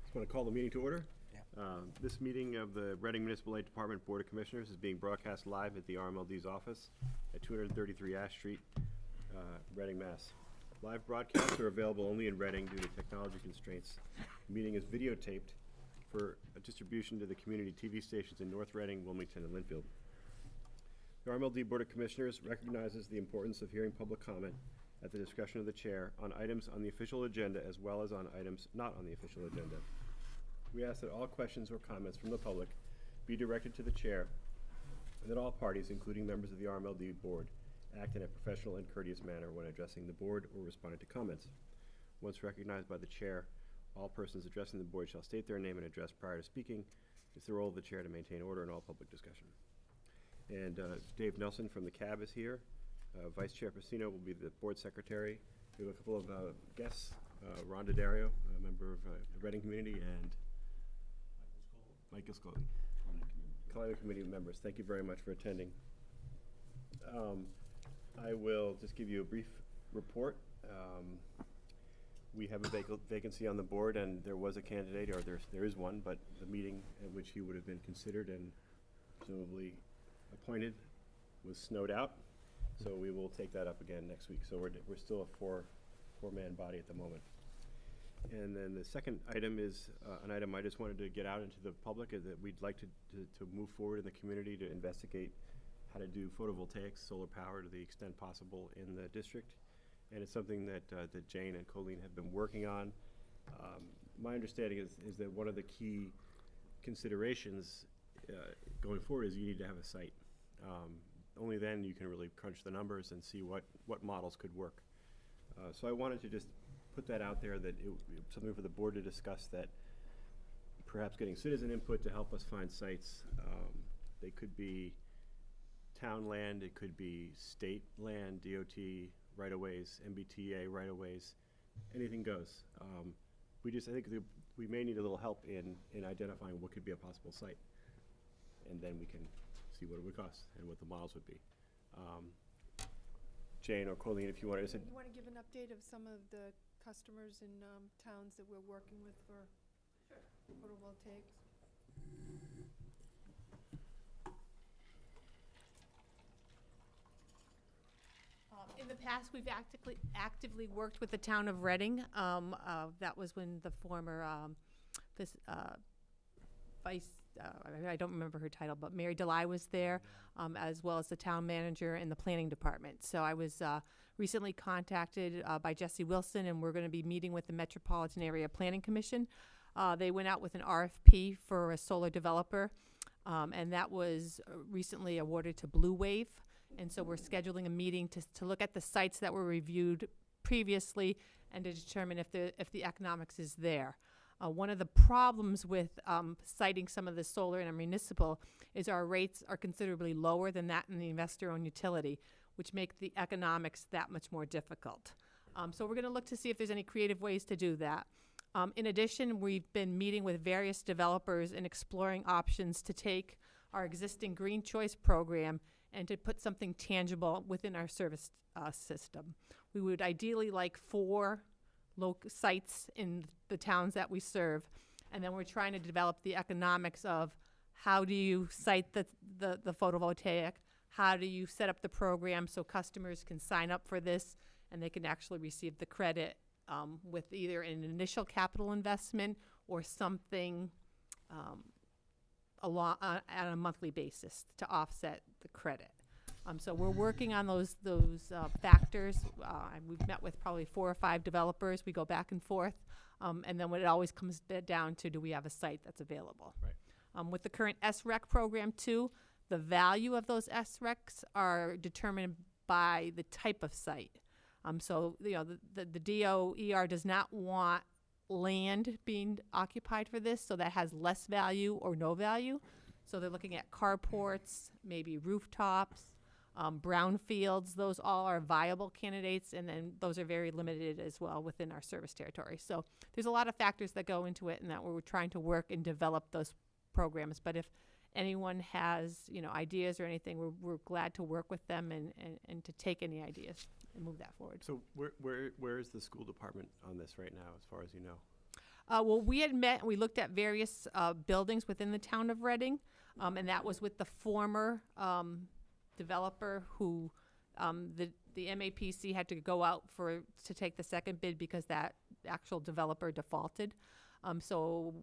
Just want to call the meeting to order. Yeah. This meeting of the Reading Municipal Aid Department Board of Commissioners is being broadcast live at the RMLD's office at 233 Ash Street, Reading, Mass. Live broadcasts are available only in Reading due to technology constraints. The meeting is videotaped for a distribution to the community TV stations in North Reading, Wilmington, and Linfield. The RMLD Board of Commissioners recognizes the importance of hearing public comment at the discretion of the chair on items on the official agenda as well as on items not on the official agenda. We ask that all questions or comments from the public be directed to the chair and that all parties, including members of the RMLD board, act in a professional and courteous manner when addressing the board or responding to comments. Once recognized by the chair, all persons addressing the board shall state their name and address prior to speaking. It's the role of the chair to maintain order in all public discussion. And Dave Nelson from the CAB is here. Vice Chair Pacino will be the board secretary. We have a couple of guests, Rhonda Dario, a member of the Reading community, and Michael Scully. Climate Committee members, thank you very much for attending. I will just give you a brief report. We have a vacancy on the board, and there was a candidate, or there is one, but the meeting at which he would have been considered and presumably appointed was snowed out. So we will take that up again next week. So we're still a four-man body at the moment. And then the second item is an item I just wanted to get out into the public, is that we'd like to move forward in the community to investigate how to do photovoltaics, solar power to the extent possible in the district. And it's something that that Jane and Colleen have been working on. My understanding is that one of the key considerations going forward is you need to have a site. Only then you can really crunch the numbers and see what models could work. So I wanted to just put that out there, that it's something for the board to discuss, that perhaps getting citizen input to help us find sites. They could be town land, it could be state land, DOT right-of-ways, MBTA right-of-ways, anything goes. I think we may need a little help in identifying what could be a possible site. And then we can see what it would cost and what the models would be. Jane or Colleen, if you want to. You want to give an update of some of the customers in towns that we're working with for photovoltaics? In the past, we've actively worked with the town of Reading. That was when the former I don't remember her title, but Mary DeLye was there, as well as the town manager and the planning department. So I was recently contacted by Jesse Wilson, and we're going to be meeting with the Metropolitan Area Planning Commission. They went out with an RFP for a solar developer, and that was recently awarded to Blue Wave. And so we're scheduling a meeting to look at the sites that were reviewed previously and to determine if the economics is there. One of the problems with citing some of the solar in a municipal is our rates are considerably lower than that in the investor-owned utility, which make the economics that much more difficult. So we're going to look to see if there's any creative ways to do that. In addition, we've been meeting with various developers and exploring options to take our existing Green Choice program and to put something tangible within our service system. We would ideally like 4 sites in the towns that we serve, and then we're trying to develop the economics of how do you site the photovoltaic, how do you set up the program so customers can sign up for this and they can actually receive the credit with either an initial capital investment or something on a monthly basis to offset the credit. So we're working on those factors. We've met with probably 4 or 5 developers. We go back and forth, and then when it always comes down to, do we have a site that's available? Right. With the current SREC program too, the value of those SRECs are determined by the type of site. So the DOER does not want land being occupied for this, so that has less value or no value. So they're looking at carports, maybe rooftops, brownfields. Those all are viable candidates, and then those are very limited as well within our service territory. So there's a lot of factors that go into it, and that we're trying to work and develop those programs. But if anyone has ideas or anything, we're glad to work with them and to take any ideas and move that forward. So where is the school department on this right now, as far as you know? Well, we had met and we looked at various buildings within the town of Reading, and that was with the former developer who the MAPC had to go out to take the second bid because that actual developer defaulted. So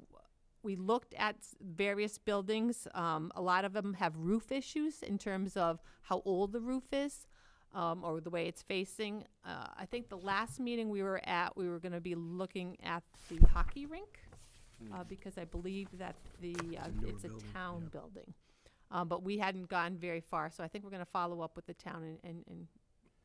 we looked at various buildings. A lot of them have roof issues in terms of how old the roof is. Or the way it's facing. I think the last meeting we were at, we were going to be looking at the hockey rink because I believe that it's a town building. But we hadn't gone very far, so I think we're going to follow up with the town and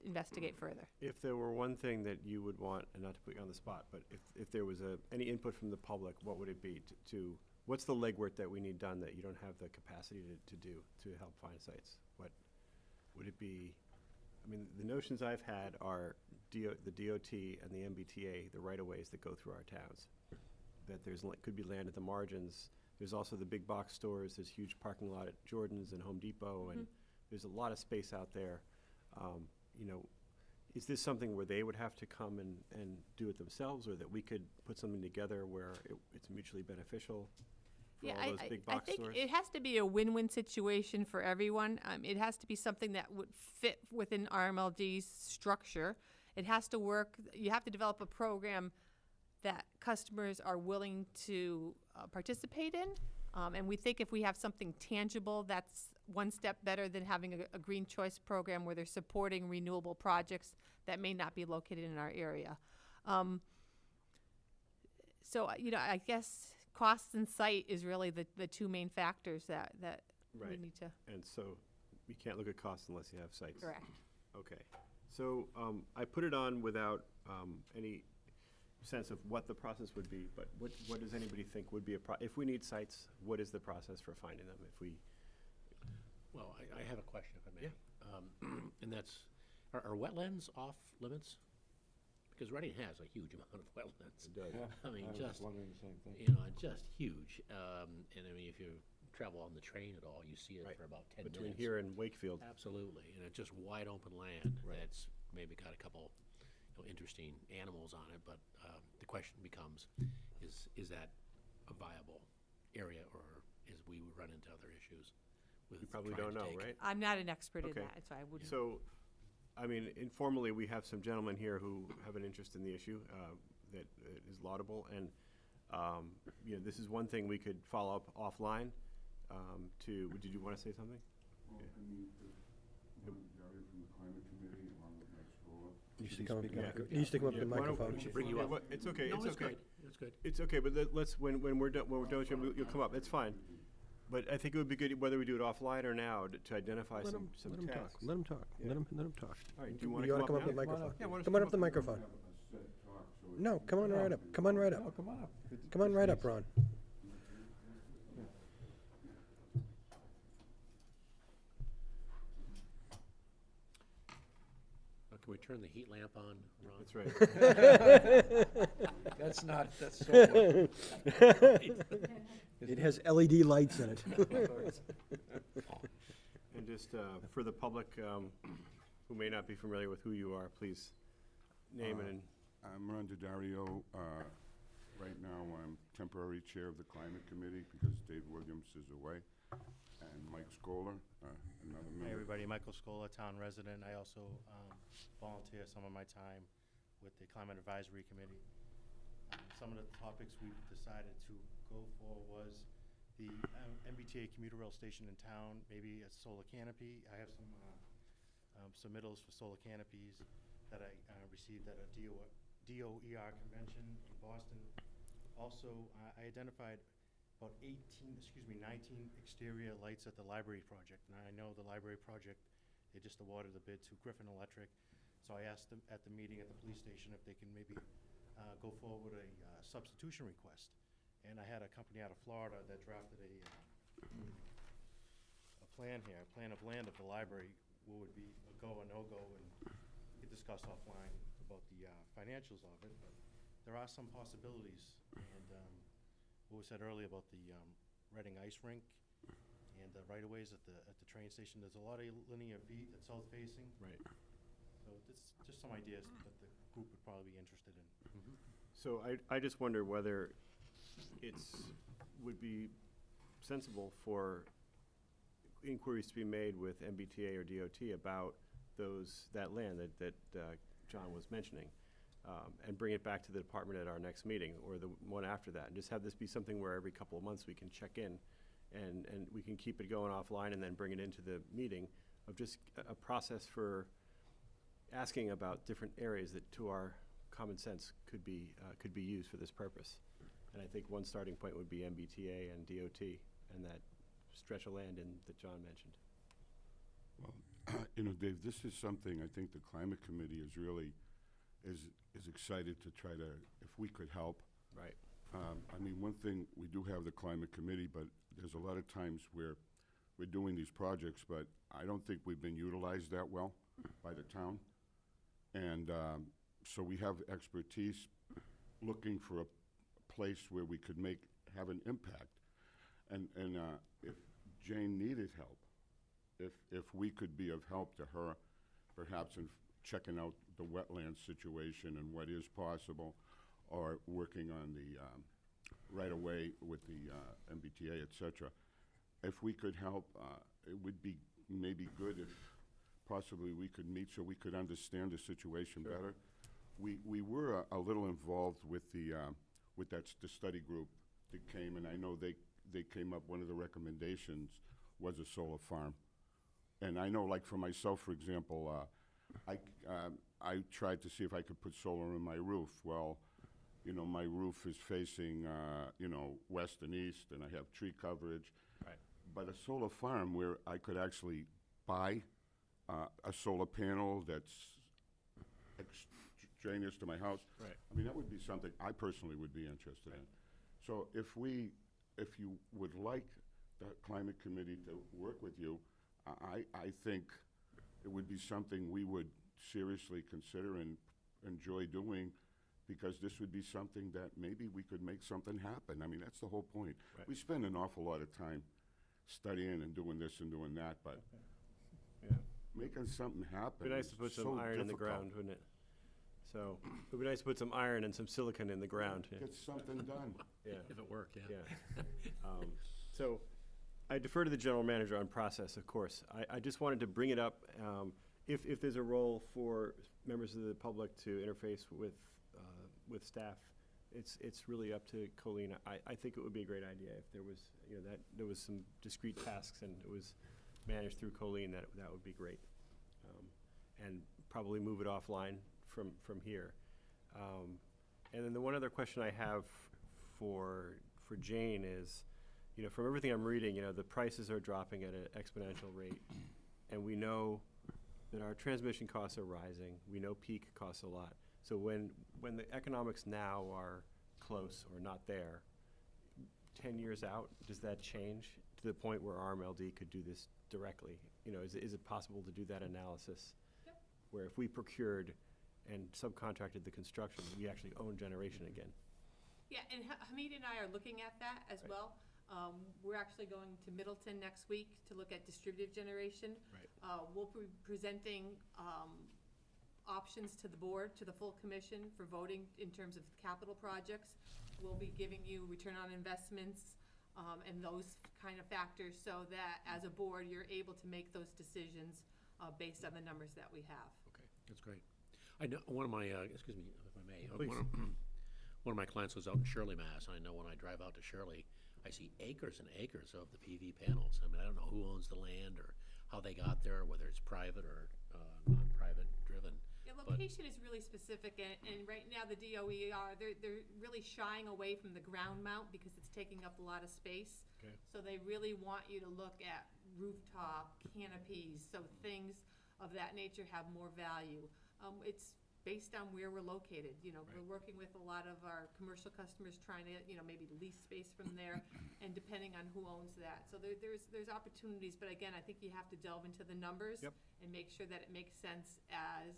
investigate further. If there were one thing that you would want, and not to put you on the spot, but if there was any input from the public, what would it be to what's the legwork that we need done that you don't have the capacity to do to help find sites? What would it be? I mean, the notions I've had are the DOT and the MBTA, the right-of-ways that go through our towns. That could be land at the margins. There's also the big box stores. There's huge parking lot at Jordan's and Home Depot, and there's a lot of space out there. You know, is this something where they would have to come and do it themselves, or that we could put something together where it's mutually beneficial? Yeah, all those big box I think stores? it has to be a win-win situation for everyone. It has to be something that would fit within RMLD's structure. It has to work. You have to develop a program that customers are willing to participate in. And we think if we have something tangible, that's one step better than having a green choice program where they're supporting renewable projects that may not be located in our area. So, you know, I guess cost and site is really the two main factors that we need to. And so we can't look at costs unless you have sites. Correct. Okay. So I put it on without any sense of what the process would be, but what does anybody think would be if we need sites, what is the process for finding them? Well, I have a question, if I may. Yeah. And that's, are wetlands off limits? Because Reading has a huge amount of wetlands. It does. Yeah, I mean, I was just, wondering the same thing. you know, just huge. And I mean, if you travel on the train at all, you see it Right. for about 10 Between minutes. here and Wakefield. Absolutely, and it's just wide open land Right. that's maybe got a couple, interesting animals on it. But the question becomes, is that a viable area, or is we would run into other issues with You probably trying don't to know, take- right? I'm not an expert in Okay. that, so I wouldn't. So, I mean, informally, we have some gentlemen here who have an interest in the issue that is laudable, and you know, this is one thing we could follow up offline. Did you want to say something? Well, I mean, Gary from the climate committee, along with Mike Stroller. You should come up to the Yeah. microphone. You should come up to the Yeah, why don't- microphone. We should bring you Yeah, up. It's okay. No, It's it's okay. good. It's good. It's okay, but let's when we're done you'll come up. It's fine. But I think it would be good whether we do it offline or now to identify Let some him talk. tasks. Let him talk. Yeah. Let him talk. All right. Do you want You to ought to come up to the now? microphone. Yeah, why don't Come you on up to the microphone. Have a set talk, so No, come on right up. Come on right up. Oh, come on up. Come on right up, Ron. Can we turn the heat lamp on, Ron? That's right. That's so. It has LED lights in it. And just for the public who may not be familiar with who you are, please name and I'm Ron DiDario. Right now, I'm temporary chair of the climate committee because Dave Williams is away. And Mike Scholar, another member. Hey everybody, Michael Scola, town resident. I also volunteer some of my time with the Climate Advisory Committee. Some of the topics we decided to go for was the MBTA commuter rail station in town, maybe a solar canopy. I have some submittals for solar canopies that I received at a DOER convention in Boston. Also, I identified about 19 exterior lights at the library project. And I know the library project, they just awarded the bid to Griffin Electric. So I asked them at the meeting at the police station if they can maybe go forward with a substitution request. And I had a company out of Florida that drafted a plan here, a plan of land of the library, what would be a go or no-go, and we discussed offline about the financials of it. But there are some possibilities, and what was said earlier about the Reading ice rink and the right-of-ways at the train station. There's a lot of linear feet that's south-facing. right. So it's just some ideas that the group would probably be interested in. So I just wonder whether would be sensible for inquiries to be made with MBTA or DOT about that land that John was mentioning, and bring it back to the department at our next meeting or the one after that, and just have this be something where every couple of months we can check in, and we can keep it going offline and then bring it into the meeting of just a process for asking about different areas that, to our common sense, could be used for this purpose. And I think one starting point would be MBTA and DOT and that stretch of land that John mentioned. Well, Dave, this is something I think the Climate Committee is really, is excited to try to, if we could help. Right. I mean, one thing, we do have the Climate Committee, but there's a lot of times where we're doing these projects, but I don't think we've been utilized that well by the town. And so we have expertise looking for a place where we could have an impact. And if Jane needed help, if we could be of help to her, perhaps in checking out the wetland situation and what is possible, or working on the right-of-way with the MBTA, et cetera. If we could help, it would be maybe good if possibly we could meet so we could understand the situation better. We were a little involved with the study group that came, and I know they came up, one of the recommendations was a solar farm. And I know, like for myself, for example, I tried to see if I could put solar in my roof. Well, my roof is facing, west and east, and I have tree coverage. Right. But a solar farm where I could actually buy a solar panel that's extraneous to my house. Right. I mean, that would be something I personally would be interested in. So if you would like the Climate Committee to work with you, I think it would be something we would seriously consider and enjoy doing, because this would be something that maybe we could make something happen. I mean, that's the whole point. Right. We spend an awful lot of time studying and doing this and doing that, but Yeah. making something happen It'd be nice is to put some so iron in the difficult. ground, wouldn't it? So, it'd be nice to put some iron and some silicon in the ground. Yeah. Get something done. Yeah. If it worked, yeah. Yeah. So, I defer to the general manager on process, of course. I just wanted to bring it up, if there's a role for members of the public to interface with staff, it's really up to Colleen. I think it would be a great idea if there was, that there was some discrete tasks and it was managed through Colleen, that would be great. And probably move it offline from here. And then the one other question I have for Jane is, from everything I'm reading, the prices are dropping at an exponential rate. And we know that our transmission costs are rising. We know peak costs a lot. So when the economics now are close or not there, 10 years out, does that change to the point where RMLD could do this directly? Is it possible to do that analysis? Yep. Where if we procured and subcontracted the construction, we actually own generation again? Yeah, and Hamid and I are looking at that as Right. well. We're actually going to Middleton next week to look at distributed generation. Right. We'll be presenting options to the board, to the full commission for voting in terms of capital projects. We'll be giving you return on investments and those kind of factors, so that as a board, you're able to make those decisions based on the numbers that we have. Okay, that's great. I know, one of my, excuse me, if I may. Please. One of my clients was out in Shirley, Mass, and I know when I drive out to Shirley, I see acres and acres of the PV panels. I mean, I don't know who owns the land or how they got there, whether it's private or non-private driven. Yeah, But- location is really specific, and right now the DOE they're really shying away from the ground mount because it's taking up a lot of space. Okay. So they really want you to look at rooftop canopies, so things of that nature have more value. It's based on where we're located, we're working with a lot of our commercial customers trying to, maybe lease space from there, and depending on who owns that. So there's opportunities, but again, I think you have to delve into the numbers. Yep. And make sure that it makes sense as,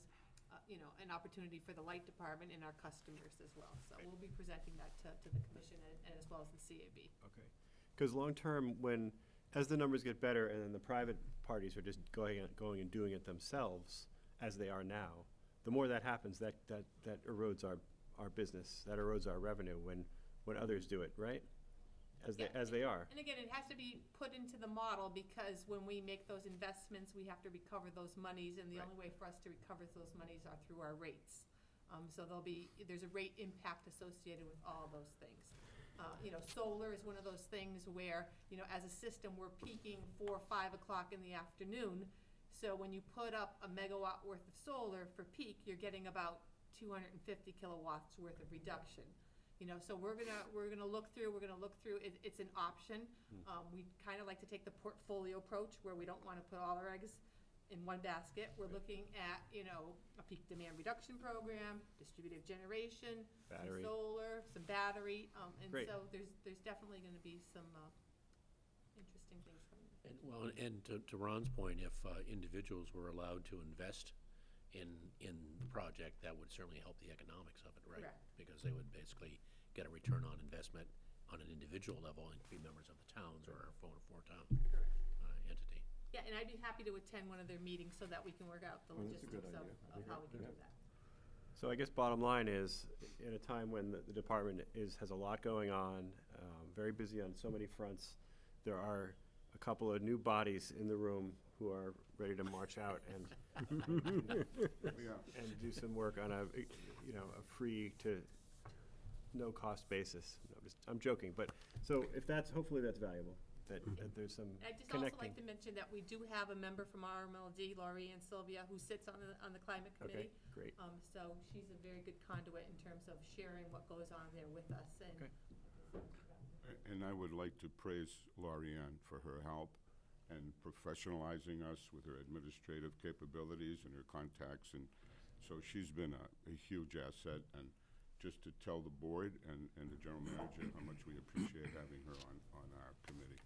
an opportunity for the light department and our customers as well. So we'll be presenting that to the commission and as well as the CAB. Okay. Because long-term, as the numbers get better and then the private parties are just going and doing it themselves, as they are now, the more that happens, that erodes our business, that erodes our revenue. When when others do it, right? As they are. And again, it has to be put into the model, because when we make those investments, we have to recover those monies, and the Right. only way for us to recover those monies are through our rates. So there's a rate impact associated with all those things. Solar is one of those things where, as a system, we're peaking 4 or 5 o'clock in the afternoon. So when you put up a megawatt worth of solar for peak, you're getting about 250 kilowatts worth of reduction. So we're gonna look through, it's an option. We kind of like to take the portfolio approach, where we don't want to put all our eggs in one basket. We're looking at, a peak demand reduction program, distributed generation, Battery. some solar, some battery, and Great. so there's definitely gonna be some interesting things coming. And to Ron's point, if individuals were allowed to invest in the project, that would certainly help the economics of it, right? Correct. Because they would basically get a return on investment on an individual level and be members of the towns or four-town Correct. entity. Yeah, and I'd be happy to attend one of their meetings so that we can work out the Oh, that's a good logistics idea. of how we can do that. So I guess bottom line is, in a time when the department has a lot going on, very busy on so many fronts, there are a couple of new bodies in the room who are ready to march out and Yeah. and do some work on a free to no-cost basis. I'm joking, but, so if hopefully that's valuable, that there's some I'd just also connecting. like to mention that we do have a member from RMLD, Laurie Ann Sylvia, who sits on the climate Okay, committee. great. So she's a very good conduit in terms of sharing what goes on there with us, and Okay. And I would like to praise Lorianne for her help and professionalizing us with her administrative capabilities and her contacts. And so she's been a huge asset. And just to tell the board and the general manager how much we appreciate having her on our committee.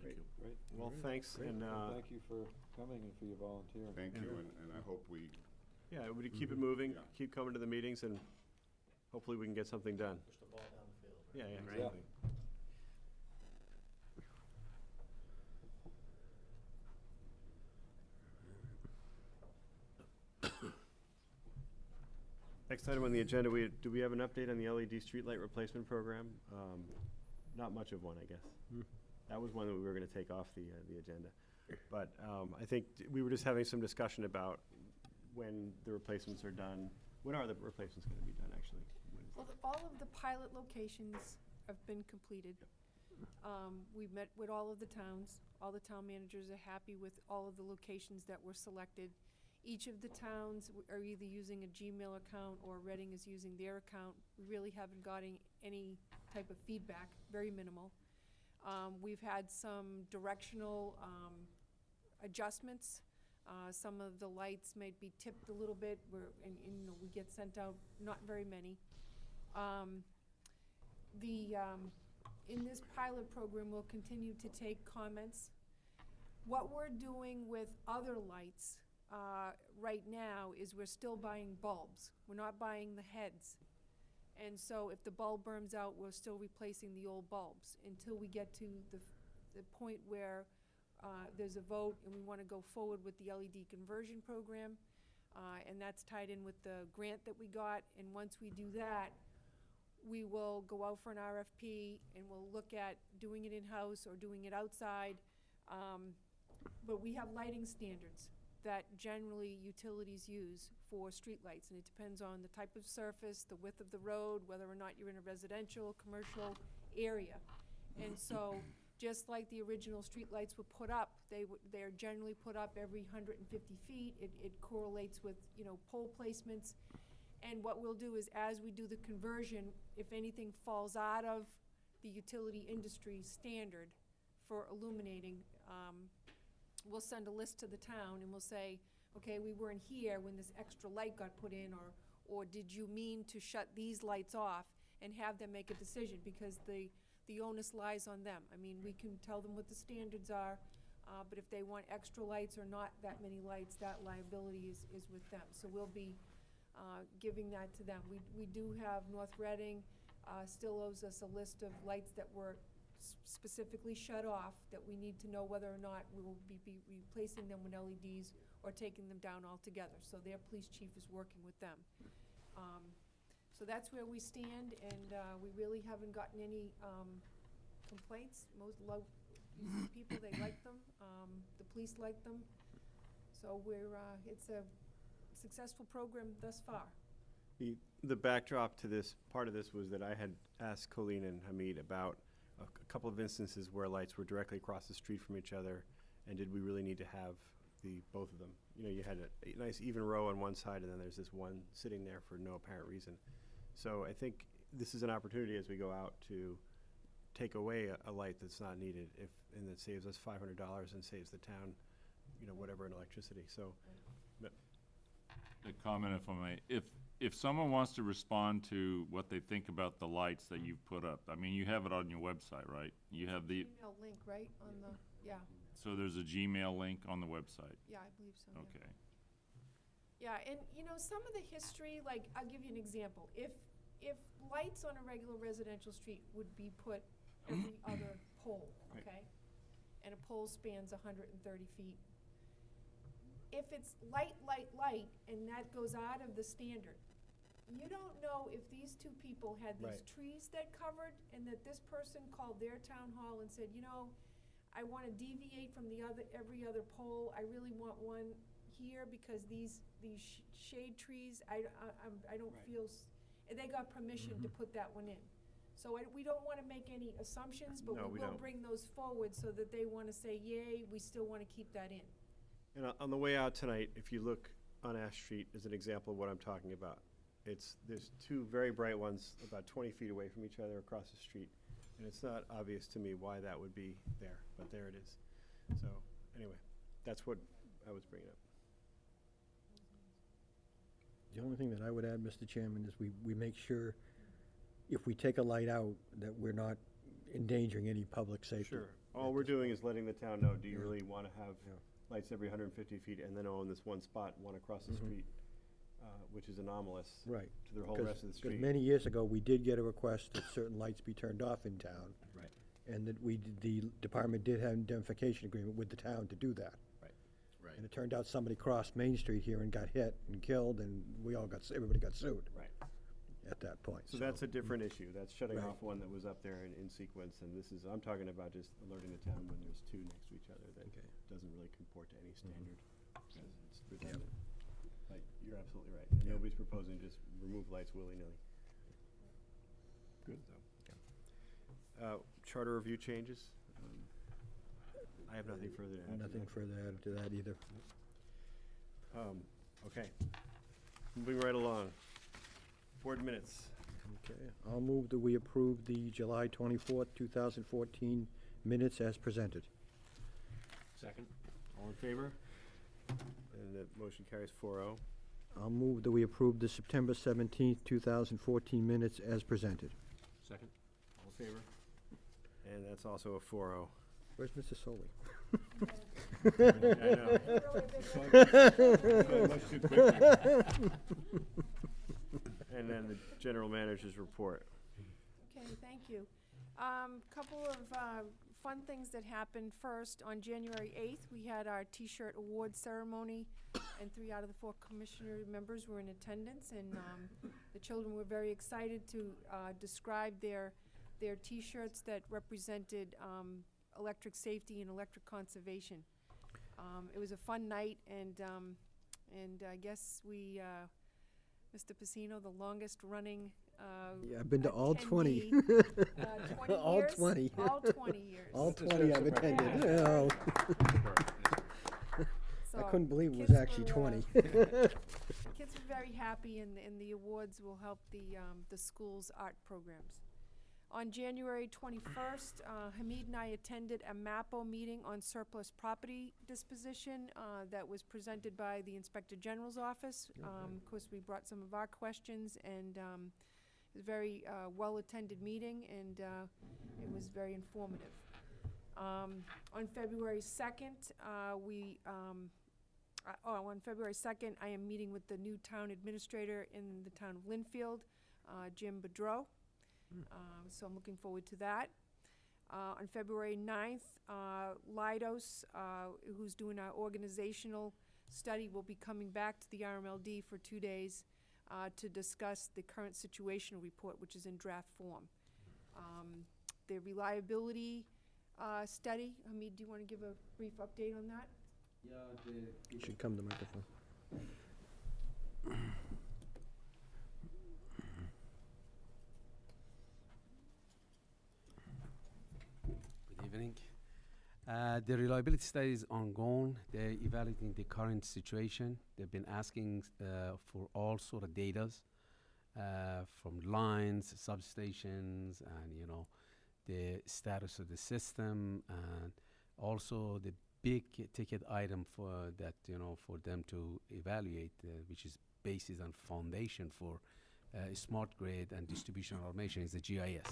Great. Great. Well, All right. thanks, Great. and, Well, thank you for coming and for your volunteering. Thank you, and I hope we, yeah, we keep it moving, Yeah. keep coming to the meetings, and hopefully we can get something done. Push the ball down the field. Yeah, Yeah. exactly. Next item on the agenda, do we have an update on the LED streetlight replacement program? Not much of one, I guess. That was one that we were gonna take off the agenda. But I think we were just having some discussion about when the replacements are done. When are the replacements gonna be done, actually? When is Well, all of the pilot locations have been completed. We've met with all of the towns. All the town managers are happy with all of the locations that were selected. Each of the towns are either using a Gmail account or Reading is using their account. We really haven't gotten any type of feedback, very minimal. We've had some directional adjustments. Some of the lights may be tipped a little bit, and we get sent out, not very many. In this pilot program, we'll continue to take comments. What we're doing with other lights right now is we're still buying bulbs. We're not buying the heads. And so if the bulb burns out, we're still replacing the old bulbs until we get to the point where there's a vote and we want to go forward with the LED conversion program. And that's tied in with the grant that we got. And once we do that, we will go out for an RFP and we'll look at doing it in-house or doing it outside. But we have lighting standards that generally utilities use for streetlights, and it depends on the type of surface, the width of the road, whether or not you're in a residential, commercial area. And so, just like the original streetlights were put up, they're generally put up every 150 feet. It correlates with, pole placements. And what we'll do is, as we do the conversion, if anything falls out of the utility industry standard for illuminating, we'll send a list to the town and we'll say, okay, we weren't here when this extra light got put in, or did you mean to shut these lights off, and have them make a decision, because the onus lies on them. I mean, we can tell them what the standards are, but if they want extra lights or not that many lights, that liability is with them. So we'll be giving that to them. We do have North Reading still owes us a list of lights that were specifically shut off, that we need to know whether or not we will be replacing them with LEDs or taking them down altogether. So their police chief is working with them. So that's where we stand, and we really haven't gotten any complaints. Most people, they like them. The police like them. So it's a successful program thus far. The backdrop to this, part of this was that I had asked Colleen and Hamid about a couple of instances where lights were directly across the street from each other, and did we really need to have both of them? You know, you had a nice even row on one side, and then there's this one sitting there for no apparent reason. So I think this is an opportunity as we go out to take away a light that's not needed, and that saves us $500 and saves the town, you know, whatever in electricity. So, but A comment, if I may. If someone wants to respond to what they think about the lights that you've put up, I mean, you have it on your website, right? You have the, Email link, right, on the, yeah, so there's a Gmail link on the website. yeah, I believe so, yeah. Okay. Yeah, and you know, some of the history, like, I'll give you an example. If lights on a regular residential street would be put every other pole, Right. okay? And a pole spans 130 feet. If it's light, and that goes out of the standard, you don't know if these two people had these Right. trees that covered, and that this person called their town hall and said, you know, I wanna deviate from every other pole, I really want one here because these shade trees, I don't Right. feel, and they got permission to put that one in. So we don't wanna make any assumptions, but No, we we will don't. bring those forward so that they wanna say, yay, we still wanna keep that in. And on the way out tonight, if you look on Ash Street as an example of what I'm talking about, there's two very bright ones about 20 feet away from each other across the street. And it's not obvious to me why that would be there, but there it is. So, anyway, that's what I was bringing up. The only thing that I would add, Mr. Chairman, is we make sure if we take a light out, that we're not endangering any public safety. Sure. All we're doing is letting the town know, do you Yeah. really want to have Yeah. lights every 150 feet and then in this one spot, one across the street, which is anomalous Right. to the whole rest of the street. Because many years ago, we did get a request that certain lights be turned off in town. Right. And that the department did have an indemnification agreement with the town to do that. Right. And it turned out somebody crossed Main Street here and got hit and killed, and everybody got sued Right. at that point. So that's a different issue. That's shutting Right. off one that was up there in sequence, and I'm talking about just alerting the town when there's two next to each other that Okay. doesn't really comport to any standard. Because it's redundant. But you're absolutely right. And nobody's proposing to just remove lights willy-nilly. Good, though. Charter review changes. I have nothing further to add. to Nothing that. further added to that either. Okay. Moving right along. Board minutes. Okay, I'll move that we approve the July 24th, 2014 minutes as presented. Second? All in favor? And the motion carries 4-0. I'll move that we approve the September 17th, 2014 minutes as presented. Second? All in favor? And that's also a 4-0. Where's Mr. Solly? I know. Going much too quickly. And then the general manager's report. Okay, thank you. Couple of fun things that happened. First, on January 8th, we had our Tshirt Awards ceremony, and 3 out of the 4 commissioner members were in attendance, and the children were very excited to describe their T-shirts that represented electric safety and electric conservation. It was a fun night, and I guess we, Mr. Pacino, the longest running Yeah, I've been to all 20. attendee, 20 All years? 20. All 20 years. All This 20 is I've a surprise. attended. Oh, I So couldn't believe it was kids actually were, 20. Kids were very happy, and the awards will help the school's art programs. On January 21st, Hamid and I attended a MAPO meeting on surplus property disposition that was presented by the Inspector General's office. Of course, we brought some of our questions, and it was a very well-attended meeting, and it was very informative. On February 2nd, on February 2nd, I am meeting with the new town administrator in the town of Linfield, Jim Bedreau. So I'm looking forward to that. On February 9th, Leidos, who's doing our organizational study, will be coming back to the RMLD for 2 days to discuss the current situation report, which is in draft form. The reliability study, Hamid, do you want to give a brief update on that? You should come to the microphone. Good evening. The reliability study is ongoing. They're evaluating the current situation. They've been asking for all sort of datas from lines, substations, and the status of the system, and also the big ticket item for that for them to evaluate, which is basis and foundation for smart grid and distribution automation, is the GIS.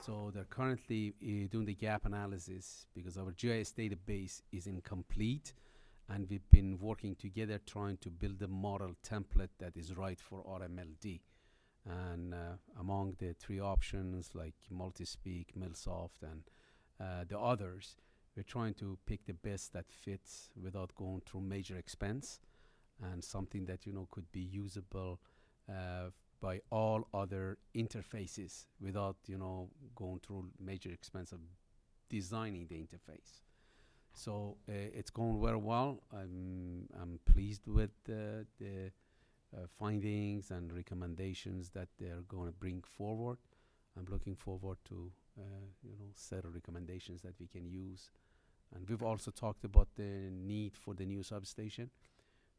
So they're currently doing the gap analysis because our GIS database is incomplete, and we've been working together trying to build a model template that is right for RMLD. And among the three options like Multispeak, MillSoft, and the others, we're trying to pick the best that fits without going through major expense, and something that could be usable by all other interfaces without going through major expense of designing the interface. So it's going very well. I'm pleased with the findings and recommendations that they're going to bring forward. I'm looking forward to set of recommendations that we can use. And we've also talked about the need for the new substation,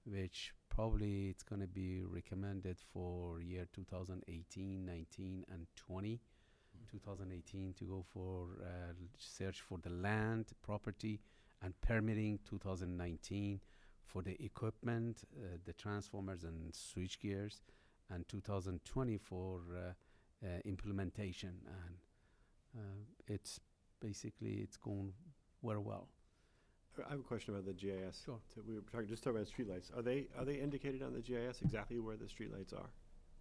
which probably it's going to be recommended for year 2018, 19, and 20. 2018 to go for search for the land, property, and permitting. 2019 for the equipment, the transformers and switch gears, and 2020 for implementation. And it's going very well. I have a question about the GIS. Sure. So we were talking about streetlights. Are they indicated on the GIS exactly where the streetlights are,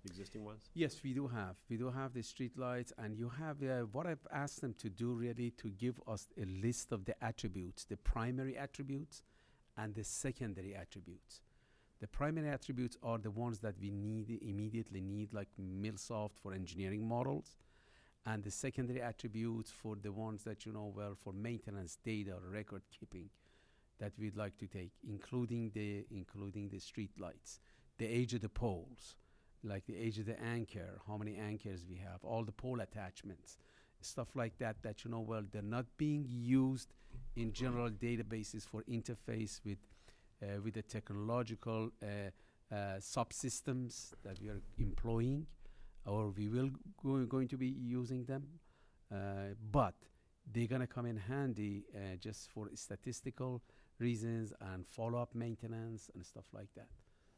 the existing ones? Yes, we do have. We do have the street lights, and you have what I've asked them to do really to give us a list of the attributes, the primary attributes and the secondary attributes. The primary attributes are the ones that we immediately need, like MillSoft for engineering models, and the secondary attributes for the ones that for maintenance data or record keeping that we'd like to take, including the street lights, the age of the poles, like the age of the anchor, how many anchors we have, all the pole attachments, stuff like that they're not being used in general databases for interface with the technological subsystems that we are employing, or we will going to be using them, but they're going to come in handy just for statistical reasons and follow-up maintenance and stuff like that.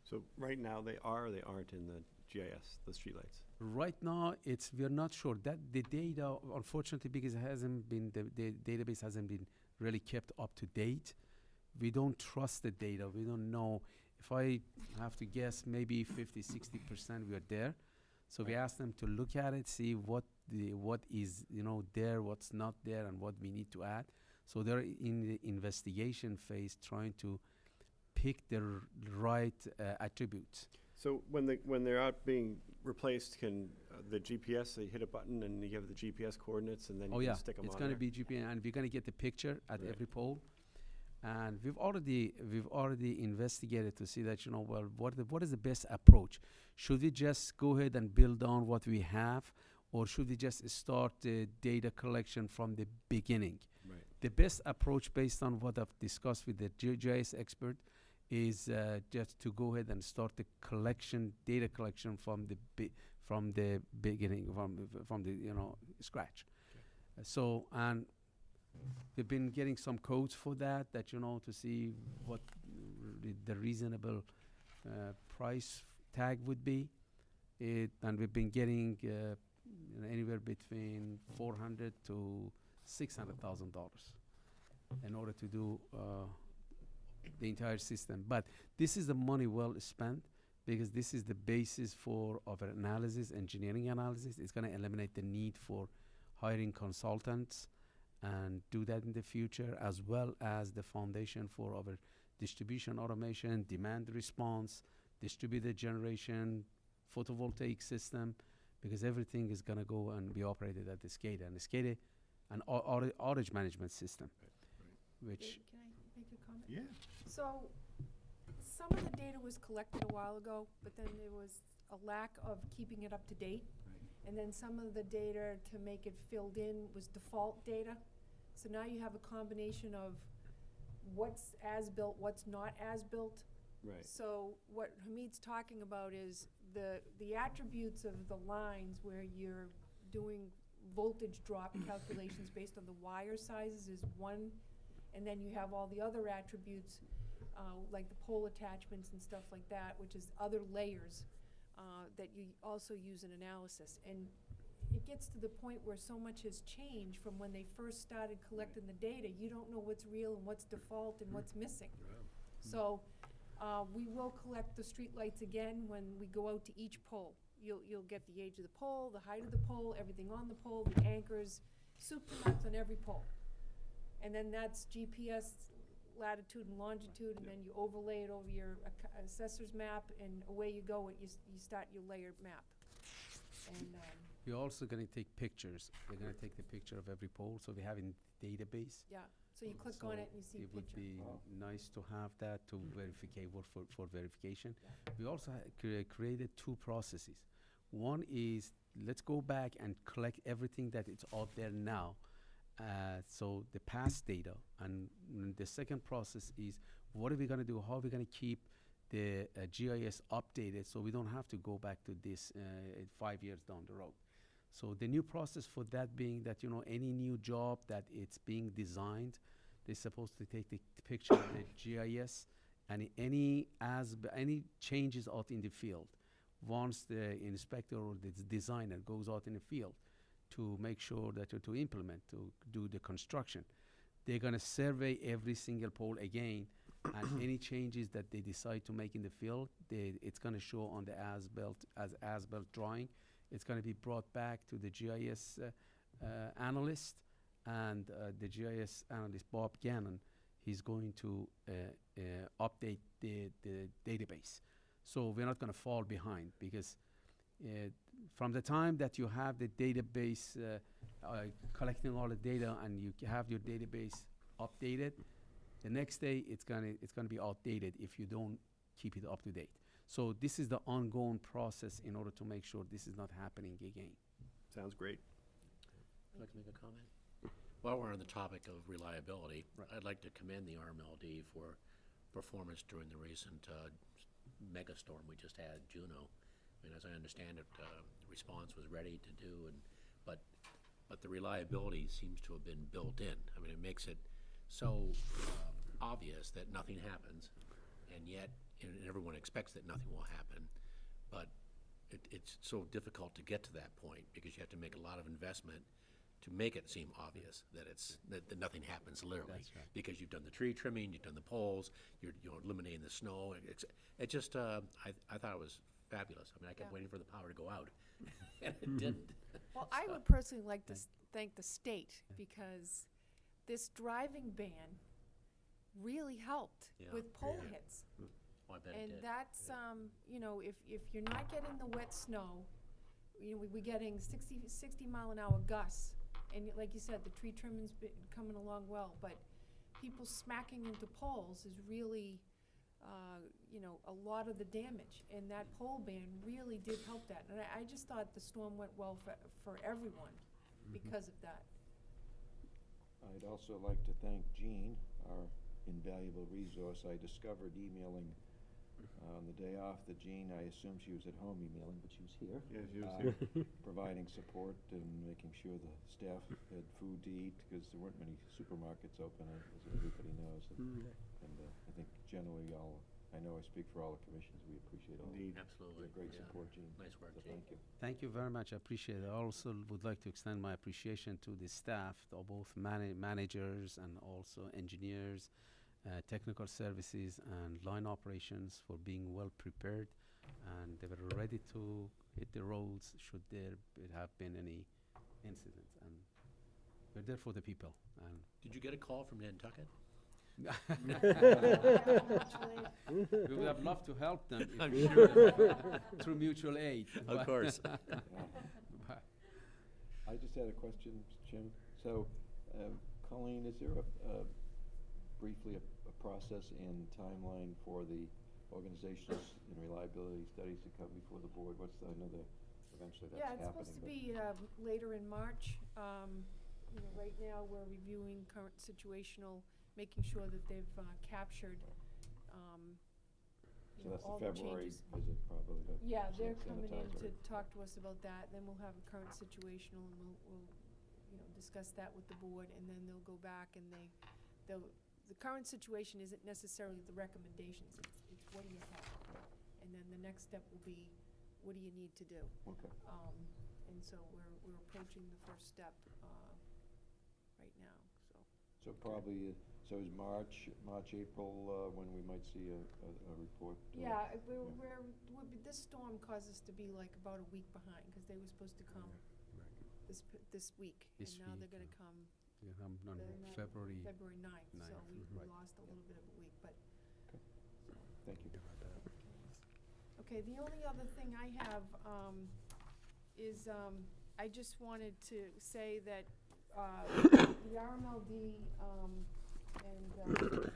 So right now they are or they aren't in the GIS, the streetlights? Right now, we're not sure that the data, unfortunately, because the database hasn't been really kept up to date. We don't trust the data. We don't know. If I have to guess, maybe 50-60% we are there. So we asked them to look at it, see what is there, what's not there, and what we need to add. So they're in the investigation phase, trying to pick the right attributes. So when they're out being replaced, can the GPS, they hit a button and you have the GPS coordinates, and then you can stick them on it's going to be GPS, and we're going to get the picture at every pole. And we've already investigated to see that what is the best approach? Should we just go ahead and build on what we have, or should we just start the data collection from the beginning? Right. The best approach, based on what I've discussed with the GIS expert, is just to go ahead and start the data collection from the beginning, from the scratch. Okay. And we've been getting some codes for that to see what the reasonable price tag would be. And we've been getting anywhere between $400,000 to $600,000 in order to do the entire system. But this is the money well spent, because this is the basis for our analysis, engineering analysis. It's going to eliminate the need for hiring consultants and do that in the future, as well as the foundation for our distribution automation, demand response, distributed generation, photovoltaic system, because everything is gonna go and be operated at the SCADA. And the SCADA, an outage management system, which, Dave, can I make a comment? Yeah. So, some of the data was collected a while ago, but then there was a lack of keeping it up to date. And then some of the data to make it filled in was default data. So now you have a combination of what's as-built, what's not as-built. Right. So what Hamid's talking about is the attributes of the lines where you're doing voltage drop calculations based on the wire sizes is one, and then you have all the other attributes, like the pole attachments and stuff like that, which is other layers that you also use in analysis. And it gets to the point where so much has changed from when they first started collecting the data. You don't know what's real and what's default and what's missing. So we will collect the streetlights again when we go out to each pole. You'll get the age of the pole, the height of the pole, everything on the pole, the anchors, soup to nuts on every pole. And then that's GPS latitude and longitude, and then you overlay it over your assessor's map, and away you go, and you start your layered map. And we're also gonna take pictures. We're gonna take the picture of every pole, so we have in database. yeah, so you click on it and you see a It would picture. be nice to have that to for verification. We also created two processes. One is, let's go back and collect everything that is out there now. So the past data, and the second process is, what are we gonna do? How are we gonna keep the GIS updated so we don't have to go back to this 5 years down the road? So the new process for that being that, any new job that it's being designed, they're supposed to take the picture of the GIS and any changes out in the field. Once the inspector or the designer goes out in the field to make sure that to implement, to do the construction, they're gonna survey every single pole again, and any changes that they decide to make in the field, it's gonna show on the as-built drawing. It's gonna be brought back to the GIS analyst, and the GIS analyst, Bob Gannon, he's going to update the database. So we're not gonna fall behind, because from the time that you have the database collecting all the data and you have your database updated, the next day it's gonna be outdated if you don't keep it up to date. So this is the ongoing process in order to make sure this is not happening again. Sounds great. I'd like to make a comment. While we're on the topic of reliability, I'd like to commend the RMLD for performance during the recent mega storm we just had, Juno. I mean, as I understand it, the response was ready to do, but the reliability seems to have been built in. I mean, it makes it so obvious that nothing happens, and yet everyone expects that nothing will happen. But it's so difficult to get to that point, because you have to make a lot of investment to make it seem obvious that that nothing happens, literally. That's right. Because you've done the tree trimming, you've done the poles, you're eliminating the snow. It just I thought it was fabulous. I mean, I kept Yeah. waiting for the power to go out, and it didn't. Well, I would personally like to thank the state, because this driving ban really helped Yeah. with pole hits. Oh, I bet it And did. that's, if you're not getting the wet snow, we're getting 60 mile an hour gusts. And like you said, the tree trimming's been coming along well, but people smacking into poles is really, a lot of the damage. And that pole ban really did help that. And I just thought the storm went well for everyone because of that. I'd also like to thank Jean, our invaluable resource. I discovered emailing on the day off that Jean, I assumed she was at home emailing, but she was here. Yeah, she was here. Providing support and making sure the staff had food to eat, because there weren't many supermarkets open, as everybody knows. And I think generally I know I speak for all the commissions, we appreciate all Indeed. Absolutely. the great Yeah. support, Jean. Nice work, So Jean. thank you. Thank you very much. I appreciate it. I also would like to extend my appreciation to the staff, to both managers and also engineers, technical services and line operations, for being well prepared, and they were ready to hit the roads should there have been any incidents. And we're there for the people. And Did you get a call from Nantucket? We would have loved to help them if I'm we sure. could, through mutual aid. Of but- course. but- I just had a question, Mr. Chairman. So, Colleen, is there briefly a process and timeline for the organizational and reliability studies to come before the board? I know that eventually that's Yeah, happening. it's supposed to be later in March. You know, right now, we're reviewing current situational, making sure that they've captured, you So know, that's all the the February changes. visit probably to. Yeah, they're coming in sanitize to everything. talk to us about that, then we'll have a current situational, and we'll, you know, discuss that with the board, and then they'll go back and the current situation isn't necessarily the recommendations, it's what do you have? And then the next step will be, what do you need to do? Okay. And so we're approaching the first step, right now, so. So probably, so is March, April, when we might see a report? Yeah, this storm caused us to be like about a week behind, because they were supposed to come this week. This And now they're week, gonna come Yeah, on they're not- February. February 9th, so 9th, we right. lost a little bit of a week, but. Thank you. Okay, the only other thing I have, is, I just wanted to say that, the RMLD, and,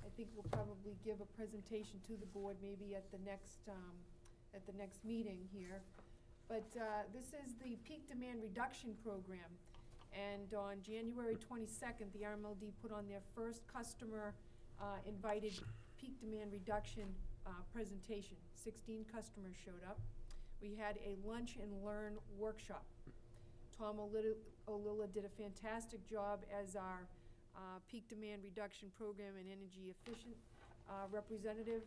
I think we'll probably give a presentation to the board maybe at the next meeting here. But, this is the peak demand reduction program. And on January 22nd, the RMLD put on their first customer, invited peak demand reduction, presentation. 16 customers showed up. We had a lunch and learn workshop. Tom Olilla did a fantastic job as our peak demand reduction program and energy efficient representative.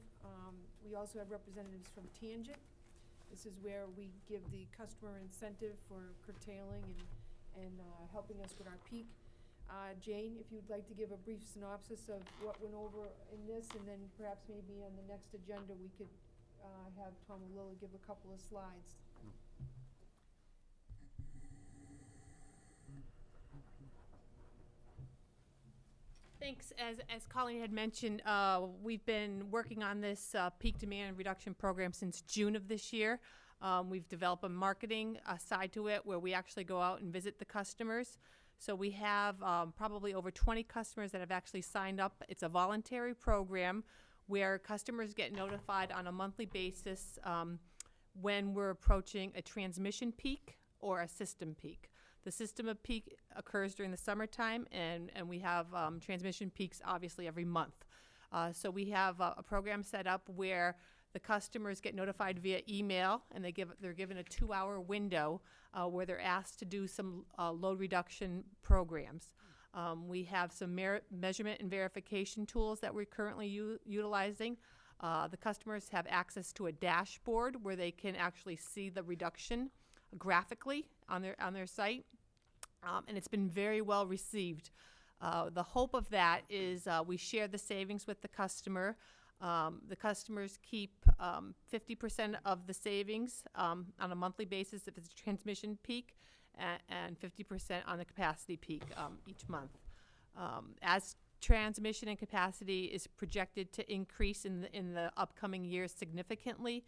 We also have representatives from Tangent. This is where we give the customer incentive for curtailing and helping us with our peak. Jane, if you'd like to give a brief synopsis of what went over in this, and then perhaps maybe on the next agenda, we could have Tom Olilla give a couple of slides. Thanks. As Colleen had mentioned, we've been working on this peak demand reduction program since June of this year. We've developed a marketing side to it where we actually go out and visit the customers. So we have probably over 20 customers that have actually signed up. It's a voluntary program where customers get notified on a monthly basis when we're approaching a transmission peak or a system peak. The system of peak occurs during the summertime, and we have transmission peaks obviously every month. So we have a program set up where the customers get notified via email, and they're given a 2-hour window where they're asked to do some load reduction programs. We have some measurement and verification tools that we're currently utilizing. The customers have access to a dashboard where they can actually see the reduction graphically on their site, and it's been very well received. The hope of that is we share the savings with the customer. The customers keep 50% of the savings on a monthly basis if it's a transmission peak, and 50% on the capacity peak each month. As transmission and capacity is projected to increase in the upcoming years significantly,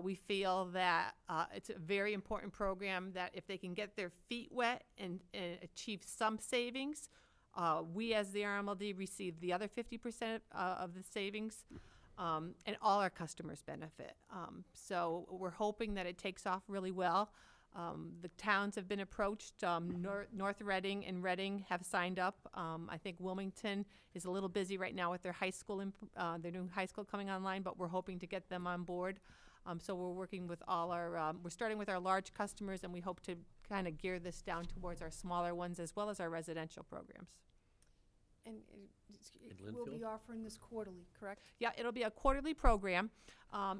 we feel that it's a very important program that if they can get their feet wet and achieve some savings, we as the RMLD receive the other 50% of the savings, and all our customers benefit. So we're hoping that it takes off really well. The towns have been approached. North Reading and Reading have signed up. I think Wilmington is a little busy right now with their high school, their new high school coming online, but we're hoping to get them on board. So we're working with all our, we're starting with our large customers, and we hope to kind of gear this down towards our smaller ones as well as our residential programs. And In we'll be Linfield? offering this quarterly, correct? Yeah, it'll be a quarterly program.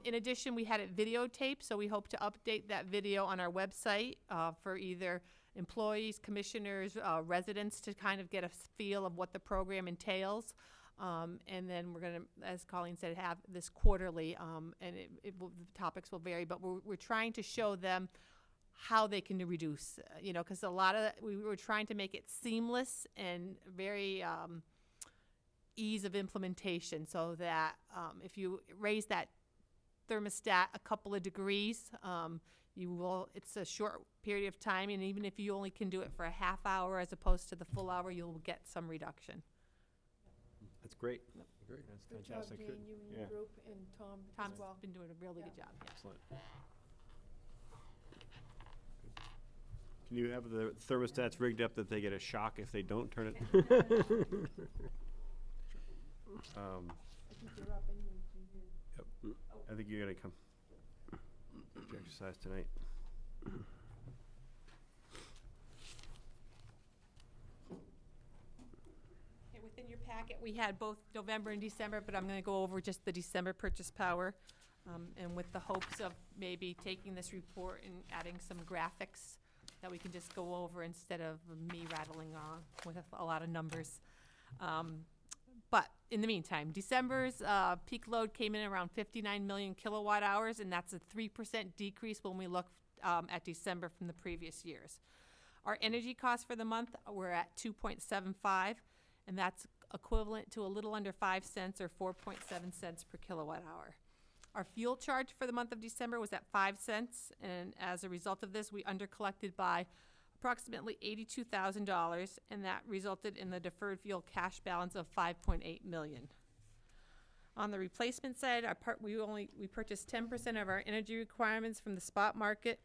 In addition, we had it videotaped, so we hope to update that video on our website for either employees, commissioners, residents to kind of get a feel of what the program entails. And then we're going to, as Colleen said, have this quarterly, and the topics will vary, but we're trying to show them how they can reduce, because a lot of we were trying to make it seamless and very ease of implementation, so that if you raise that thermostat a couple of degrees, it's a short period of time, and even if you only can do it for a half hour as opposed to the full hour, you'll get some reduction. That's great. Great. That's Good job, fantastic. Jane, you and Yeah. your group, and Tom as Tom's well. been doing a really good job, yeah. Excellent. Can you have the thermostats rigged up that they get a shock if they don't turn it? I think you're up anyway, Jane. I think you're gonna come to exercise tonight. Okay, within your packet, we had both November and December, but I'm gonna go over just the December purchase power. And with the hopes of maybe taking this report and adding some graphics that we can just go over instead of me rattling on with a lot of numbers. But in the meantime, December's peak load came in around 59 million kilowatt hours, and that's a 3% decrease when we look at December from the previous years. Our energy costs for the month were at 2.75, and that's equivalent to a little under 5 cents or 4.7 cents per kilowatt hour. Our fuel charge for the month of December was at 5 cents, and as a result of this, we undercollected by approximately $82,000, and that resulted in the deferred fuel cash balance of $5.8 million. On the replacement side, we purchased 10% of our energy requirements from the spot market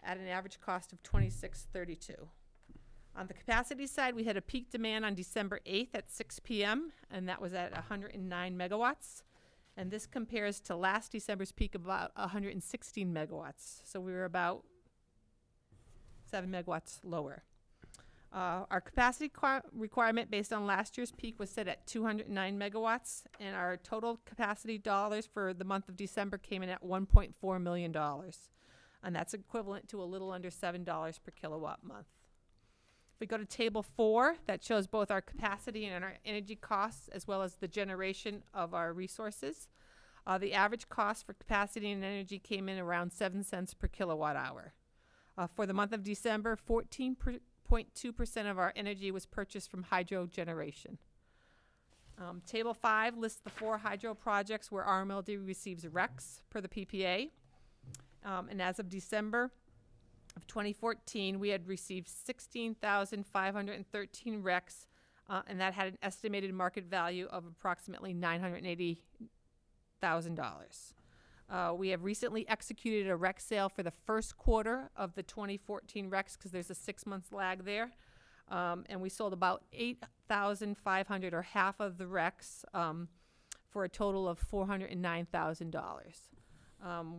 at an average cost of $26.32. On the capacity side, we had a peak demand on December 8th at 6 p.m., and that was at 109 megawatts. And this compares to last December's peak of about 116 megawatts. So we were about 7 megawatts lower. Our capacity requirement based on last year's peak was set at 209 megawatts, and our total capacity dollars for the month of December came in at $1.4 million. And that's equivalent to a little under $7 per kilowatt month. If we go to table 4, that shows both our capacity and our energy costs, as well as the generation of our resources. The average cost for capacity and energy came in around 7 cents per kilowatt hour. For the month of December, 14.2% of our energy was purchased from hydro generation. Table 5 lists the 4 hydro projects where RMLD receives RECs per the PPA. And as of December of 2014, we had received 16,513 RECs, and that had an estimated market value of approximately $980,000. We have recently executed a REC sale for the first quarter of the 2014 RECs because there's a 6-month lag there. And we sold about 8,500 or half of the RECs for a total of $409,000.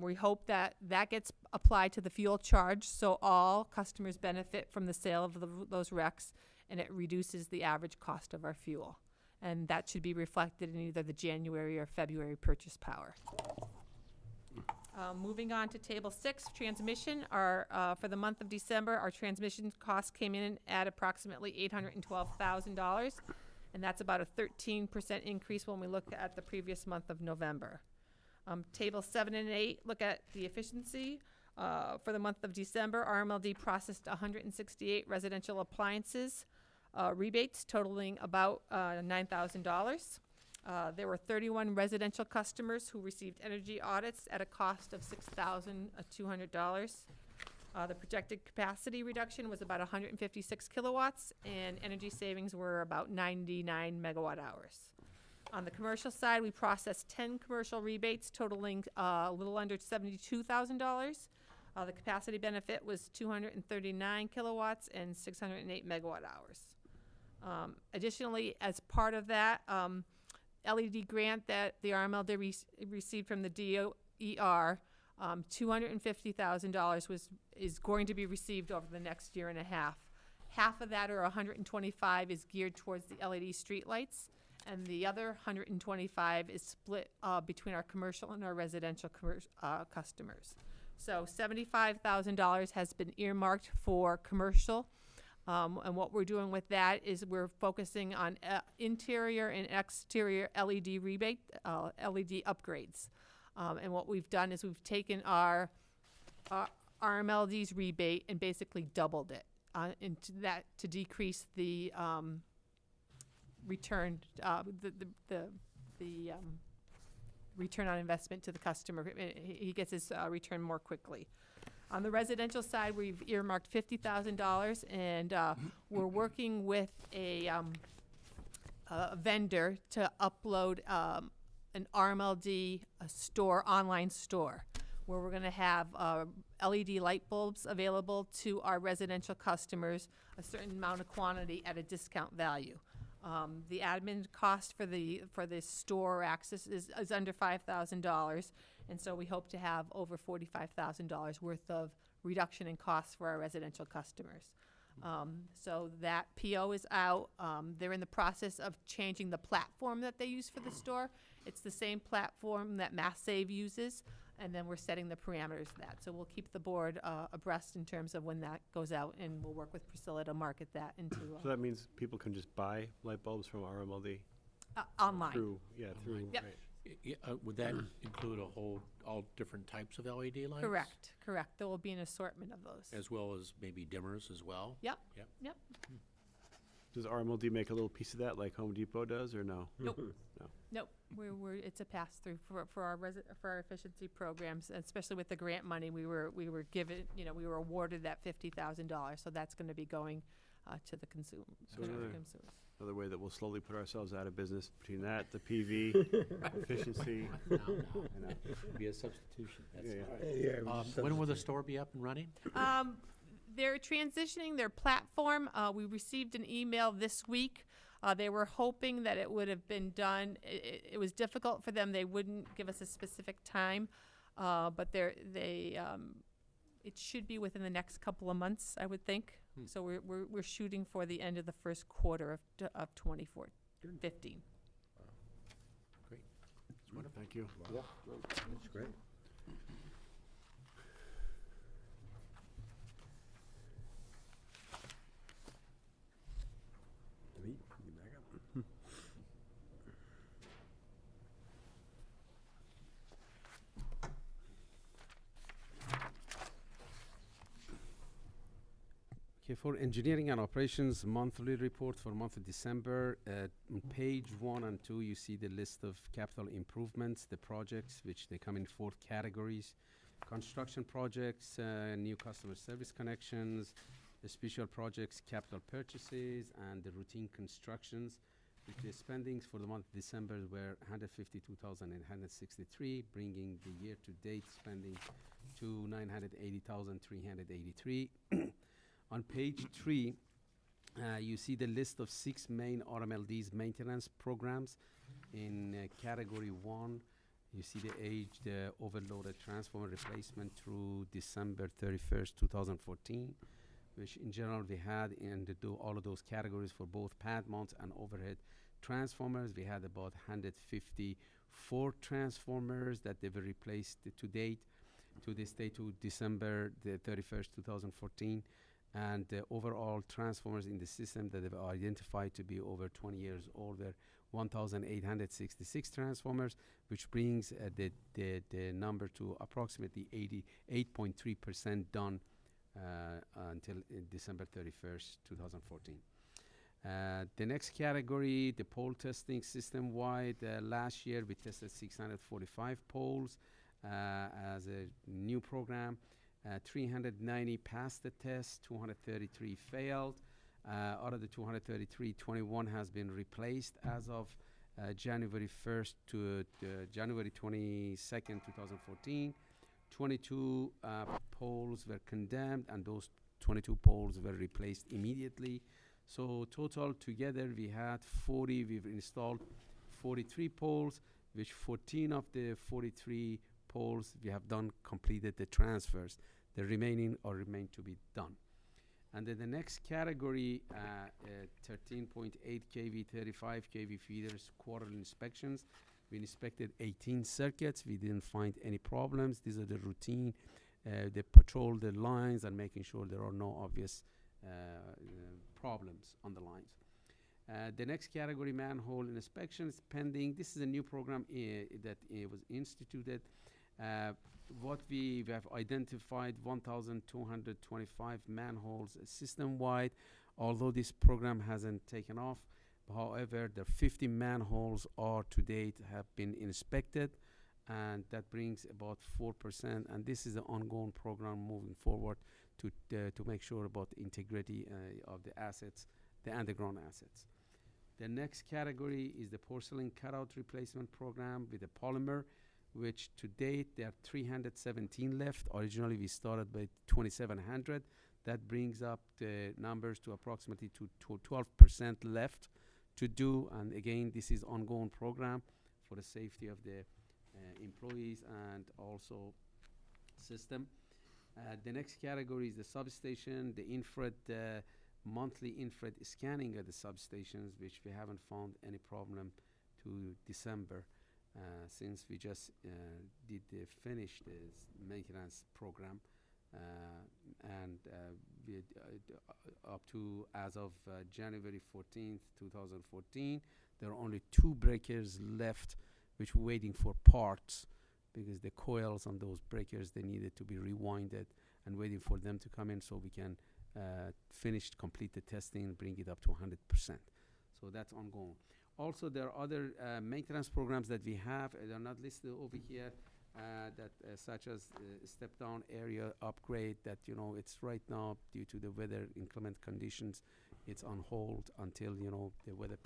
We hope that that gets applied to the fuel charge, so all customers benefit from the sale of those RECs, and it reduces the average cost of our fuel. And that should be reflected in either the January or February purchase power. Moving on to table 6, transmission. For the month of December, our transmission costs came in at approximately $812,000, and that's about a 13% increase when we look at the previous month of November. Table 7 and 8 look at the efficiency. For the month of December, RMLD processed 168 residential appliances rebates totaling about $9,000. There were 31 residential customers who received energy audits at a cost of $6,200. The projected capacity reduction was about 156 kilowatts, and energy savings were about 99 megawatt hours. On the commercial side, we processed 10 commercial rebates totaling a little under $72,000. The capacity benefit was 239 kilowatts and 608 megawatt hours. Additionally, as part of that LED grant that the RMLD received from the DOER, $250,000 is going to be received over the next year and a half. Half of that, or 125, is geared towards the LED streetlights, and the other 125 is split between our commercial and our residential customers. So $75,000 has been earmarked for commercial, and what we're doing with that is we're focusing on interior and exterior LED rebate, LED upgrades. And what we've done is we've taken our RMLD's rebate and basically doubled it into that to decrease the return, the return on investment to the customer. He gets his return more quickly. On the residential side, we've earmarked $50,000, and we're working with a vendor to upload an RMLD online store, where we're going to have LED light bulbs available to our residential customers, a certain amount of quantity at a discount value. The admin cost for the store access is under $5,000, and so we hope to have over $45,000 worth of reduction in costs for our residential customers. So that PO is out. They're in the process of changing the platform that they use for the store. It's the same platform that MassSave uses, and then we're setting the parameters of that. So we'll keep the board abreast in terms of when that goes out, and we'll work with Priscilla to market that into So that means people can just buy light bulbs from RMLD? online. Through, Yep. right. Would that include all different types of LED lights? Correct. There will be an assortment of those. As well as maybe dimmers as well? Yep. Does RMLD make a little piece of that like Home Depot does, or no? Nope. No. Nope, it's a pass-through for our efficiency programs, and especially with the grant money, we were given, we were awarded that $50,000, so that's gonna be going, to the consumers. Another way that we'll slowly put ourselves out of business between that, the PV, efficiency. No. Be a substitution. That's Yeah, all. When will the store be up and running? They're transitioning their platform. We received an email this week. They were hoping that it would have been done. It was difficult for them. They wouldn't give us a specific time, but it should be within the next couple of months, I would think. So we're shooting for the end of the first quarter of 2015. Great. That's wonderful. Thank you. Yeah, that's great. Okay, for engineering and operations monthly report for month of December, on page 1 and 2, you see the list of capital improvements, the projects, which they come in 4 categories: construction projects, new customer service connections, the special projects, capital purchases, and the routine constructions. The spendings for the month of December were $152,163, bringing the year-to-date spending to $980,383. On page 3, you see the list of 6 main RMLD's maintenance programs. In category 1, you see the overloaded transformer replacement through December 31st, 2014, which in general we had all of those categories for both pad mounts and overhead transformers. We had about 154 transformers that they were replaced to date, to this day, to December the 31st, 2014. And the overall transformers in the system that have identified to be over 20 years old were 1,866 transformers, which brings the number to approximately 88.3% done until December 31st, 2014. The next category, the pole testing system-wide. Last year we tested 645 poles as a new program. 390 passed the test, 233 failed. Out of the 233, 21 has been replaced as of January 1st to January 22nd, 2014. 22 poles were condemned, and those 22 poles were replaced immediately. So total together we've installed 43 poles, which 14 of the 43 poles we have completed the transfers. The remaining remain to be done. And then the next category, 13.8 kV, 35 kV feeders, quarterly inspections. We inspected 18 circuits. We didn't find any problems. These are the routine. They patrol the lines and making sure there are no obvious problems on the lines. The next category, manhole inspections, pending. This is a new program that was instituted. What we have identified 1,225 manholes system-wide. Although this program hasn't taken off, However, the 50 manholes are to date have been inspected, and that brings about 4%. And this is an ongoing program moving forward to make sure about the integrity of the assets, the underground assets. The next category is the porcelain cutout replacement program with the polymer, which to date there are 317 left. Originally we started with 2,700. That brings up the numbers to approximately to 12% left to do. And again, this is ongoing program for the safety of the employees and also system. The next category is the substation, the infrared, monthly infrared scanning at the substations, which we haven't found any problem to December, since we just did finish this maintenance program. And we up to as of January 14th, 2014, there are only 2 breakers left, which we're waiting for parts, because the coils on those breakers, they needed to be rewinded, and waiting for them to come in so we can complete the testing and bring it up to 100%. So that's ongoing. Also, there are other maintenance programs that we have. They're not listed over here, such as step-down area upgrade that, it's right now due to the weather inclement conditions, it's on hold until, the weather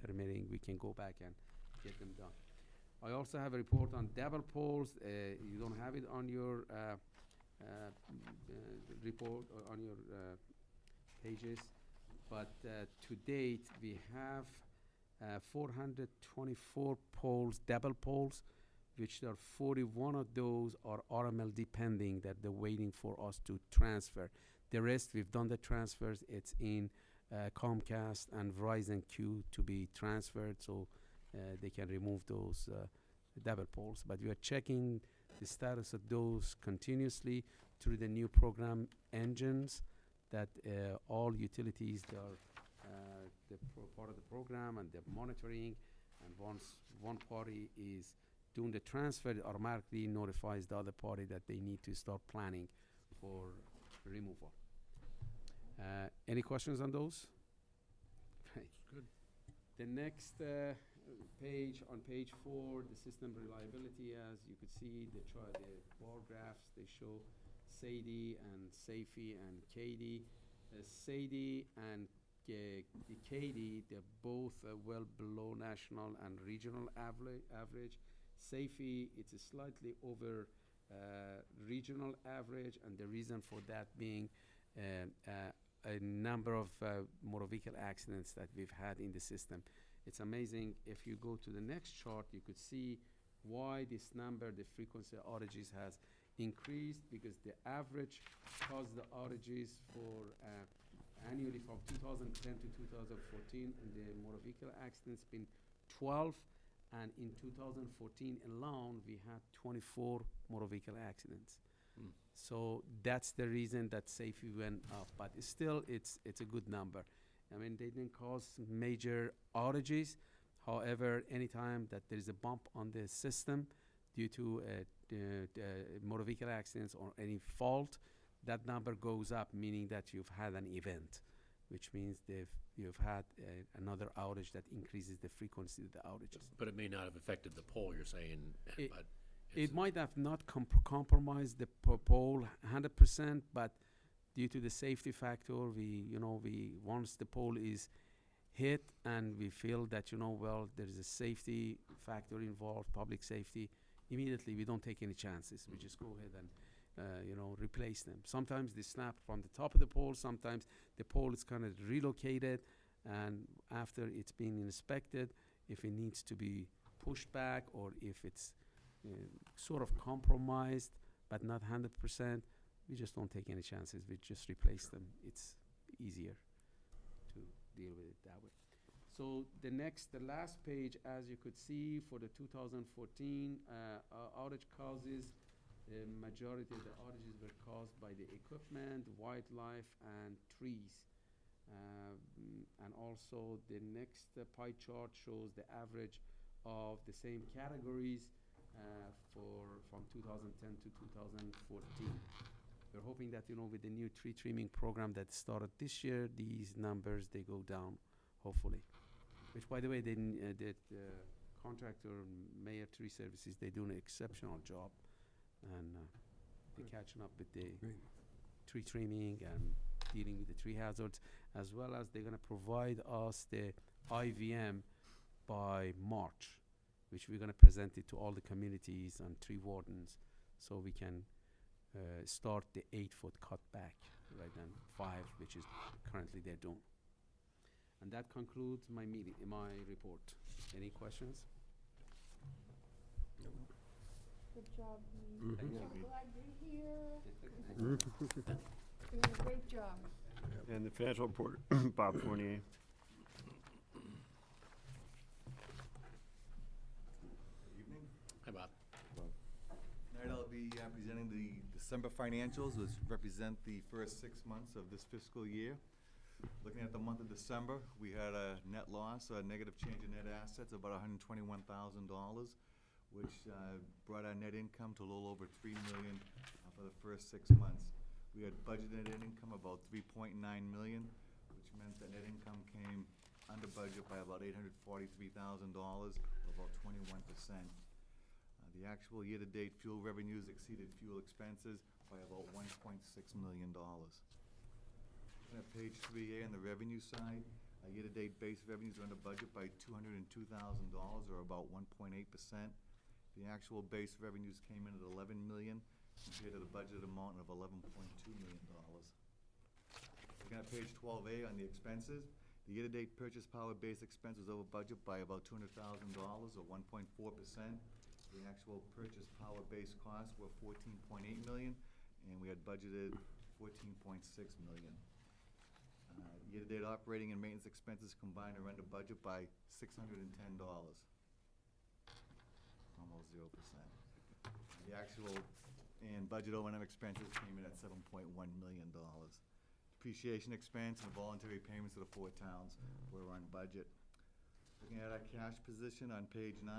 permitting, we can go back and get them done. I also have a report on double poles. You don't have it on your report or on your pages, but to date we have 424 poles, double poles, which there are 41 of those are RMLD pending that they're waiting for us to transfer. The rest, we've done the transfers. It's in Comcast and Verizon queue to be transferred, so they can remove those double poles. But we are checking the status of those continuously through the new program engines that all utilities are part of the program, and they're monitoring. And once one party is doing the transfer, it automatically notifies the other party that they need to start planning for removal. Any questions on those? Good. The next page, on page 4, the system reliability, as you could see, the bar graphs, they show SAIDI and SAFI and KD. SAIDI and KD, they're both well below national and regional average. SAFI, it's a slightly over regional average, and the reason for that being a number of motor vehicle accidents that we've had in the system. It's amazing. If you go to the next chart, you could see why this number, the frequency of outages, has increased, because the average caused the outages for annually from 2010 to 2014 in the motor vehicle accidents been 12, and in 2014 alone we had 24 motor vehicle accidents. So that's the reason that safety went up, but still it's a good number. I mean, they didn't cause major outages. However, anytime that there is a bump on the system due to motor vehicle accidents or any fault, that number goes up, meaning that you've had an event, which means you've had another outage that increases the frequency of the outages. But it may not have affected the pole, you're saying, but it might have not compromised the pole 100%, but due to the safety factor, we once the pole is hit and we feel that, there is a safety factor involved, public safety, immediately we don't take any chances. We just go ahead and, replace them. Sometimes they snap from the top of the pole. Sometimes the pole is kind of relocated, and after it's been inspected, if it needs to be pushed back or if it's sort of compromised but not 100%, we just don't take any chances. We just replace them. It's easier to deal with it that way. So the last page, as you could see, for the 2014 outage causes, the majority of the outages were caused by the equipment, wildlife, and trees. And also the next pie chart shows the average of the same categories from 2010 to 2014. We're hoping that, with the new tree trimming program that started this year, these numbers, they go down, hopefully. which, by the way, the contractor, Mayor Tree Services, they do an exceptional job, and they're catching up with the tree trimming and dealing with the tree hazards, as well as they're gonna provide us the IVM by March, which we're gonna present it to all the communities and tree wardens, so we can start the 8-foot cutback rather than 5, which is currently they're doing. And that concludes my meeting, my report. Any questions? Good job, Mhm. Lee. Thank you. I'm glad you're here. Doing a great job. And the financial report, Bob Fournier. Evening. Hi, Bob. Tonight I'll be presenting the December financials, which represent the first 6 months of this fiscal year. Looking at the month of December, we had a net loss, a negative change in net assets of about $121,000, which brought our net income to a little over $3 million for the first 6 months. We had budgeted net income about $3.9 million, which meant that net income came under budget by about $843,000, or about 21%. The actual year-to-date fuel revenues exceeded fuel expenses by about $1.6 million. Looking at page 3A on the revenue side, year-to-date base revenues are under budget by $202,000, or about 1.8%. The actual base revenues came in at $11 million compared to the budgeted amount of $11.2 million. Looking at page 12A on the expenses, the year-to-date purchase power base expense was over budget by about $200,000, or 1.4%. The actual purchase power base costs were $14.8 million, and we had budgeted $14.6 million. Year-to-date operating and maintenance expenses combined are under budget by $610, almost 0%. The actual and budget O&M expenses came in at $7.1 million. Depreciation expense and voluntary payments to the 4 towns were on budget. Looking at our cash position on page 9,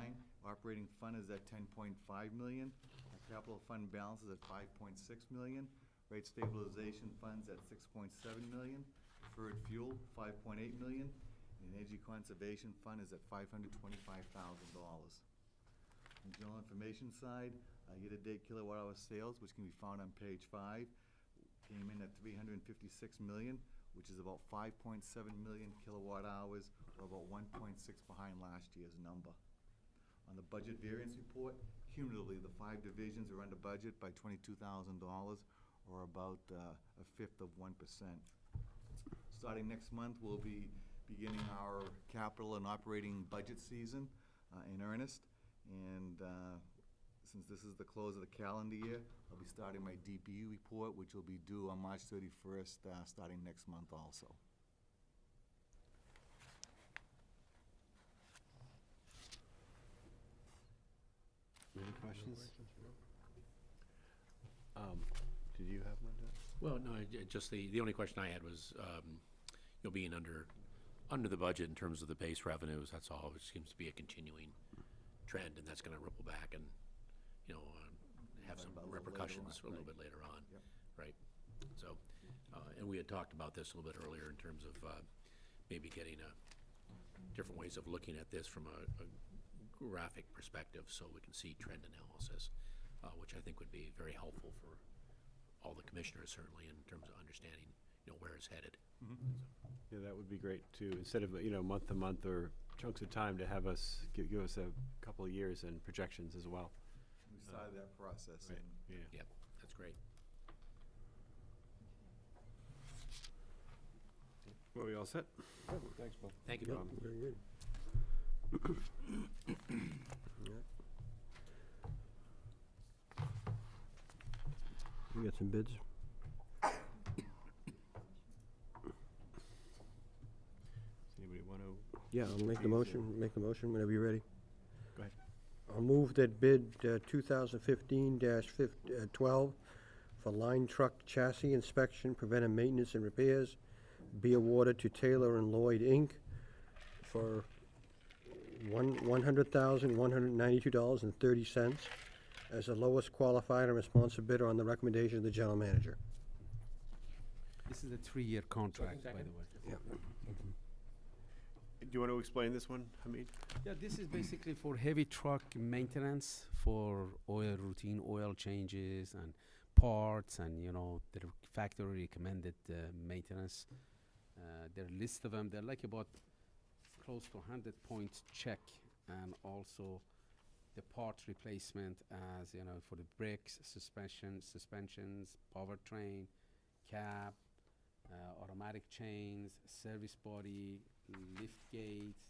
operating fund is at $10.5 million. Our capital fund balance is at $5.6 million. Rate stabilization funds at $6.7 million. Deferred fuel, $5.8 million. And energy conservation fund is at $525,000. On the general information side, year-to-date kilowatt-hour sales, which can be found on page 5, came in at 356 million, which is about 5.7 million kilowatt hours, or about 1.6 behind last year's number. On the budget variance report, cumulatively, the 5 divisions are under budget by $22,000, or about a fifth of 1%. Starting next month, we'll be beginning our capital and operating budget season in earnest. And since this is the close of the calendar year, I'll be starting my DPU report, which will be due on March 31st, starting next month also. Any questions? Did you have one, Doug? Well, no, just the only question I had was, being under the budget in terms of the base revenues, that's all, which seems to be a continuing trend, and that's gonna ripple back and, have some repercussions a little bit later on. Yep. Right? So, and we had talked about this a little bit earlier in terms of, maybe getting different ways of looking at this from a graphic perspective, so we can see trend analysis, which I think would be very helpful for all the commissioners, certainly, in terms of understanding, where it's headed. Yeah, that would be great too. Instead of, month to month or chunks of time, to have us, give us a couple of years and projections as well. We started that process. Right, and yeah. Yep, that's great. Well, we all set? Thanks, Bob. Thank you, Yep, Bob. very good. Yeah. We got some bids. Does anybody want to? Yeah, I'll make the motion whenever you're ready. Go ahead. I'll move that bid 2015-12 for line truck chassis inspection, preventive maintenance and repairs be awarded to Taylor and Lloyd, Inc. for $100,192.30 as the lowest qualified and responsive bidder on the recommendation of the general manager. This is a 3-year contract, by the way. Yeah. you want to explain this one, Hamid? Yeah, this is basically for heavy truck maintenance, for routine oil changes and parts, and the factory recommended maintenance. There are a list of them. They're like about close to 100 points check, and also the part replacement, as for the brakes, suspensions, powertrain, cab, automatic chains, service body, lift gates,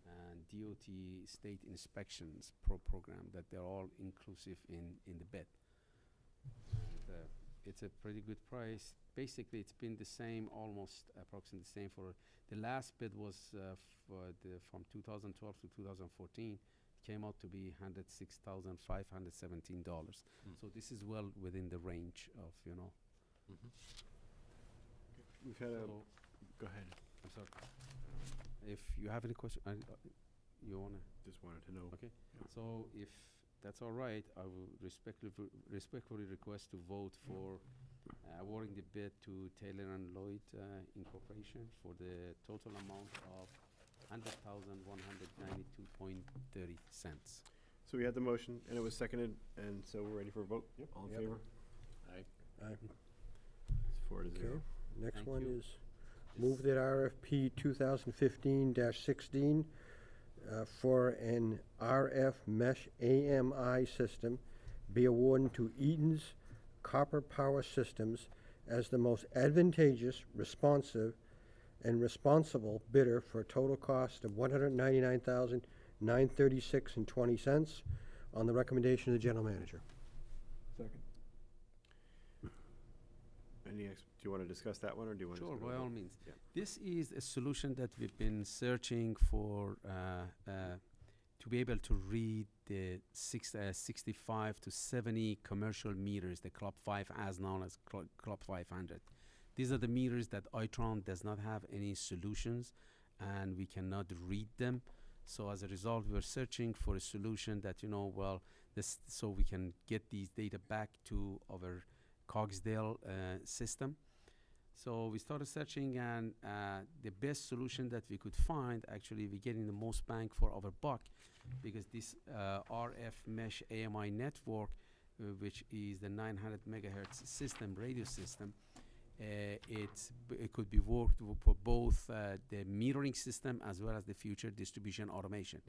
and DOT state inspections program, that they're all inclusive in the bid. And it's a pretty good price. Basically, it's been the same, almost approximately the same for the last bid was from 2012 to 2014. Came out to be $106,517. So this is well within the range of We've had a, So- go ahead, I'm sorry. If you have any question, you wanna? just wanted to know. Okay. So if that's all right, I will respectfully request to vote for awarding the bid to Taylor and Lloyd Incorporation for the total amount of $100,192.30. So we had the motion, and it was seconded, and so we're ready for a vote? Yep. All in Yep. favor? Aye. It's 4-0. Okay, next Thank one you. is move that RFP 2015-16 for an RF mesh AMI system be awarded to Eaton's Copper Power Systems as the most advantageous, responsive, and responsible bidder for a total cost of $199,936.20 on the recommendation of the general manager. Second. Do you want to discuss that one, or do you want to? Sure, by all means. Yeah. This is a solution that we've been searching for to be able to read the 65 to 70 commercial meters, the Club 5, as known as Club 500. These are the meters that Itron does not have any solutions, and we cannot read them. So as a result, we're searching for a solution that, so we can get these data back to our Cogsdale system. So we started searching, and the best solution that we could find, actually we're getting the most bang for our buck, because this RF mesh AMI network, which is the 900 megahertz system, radio system, it could be worked for both the metering system as well as the future distribution automation.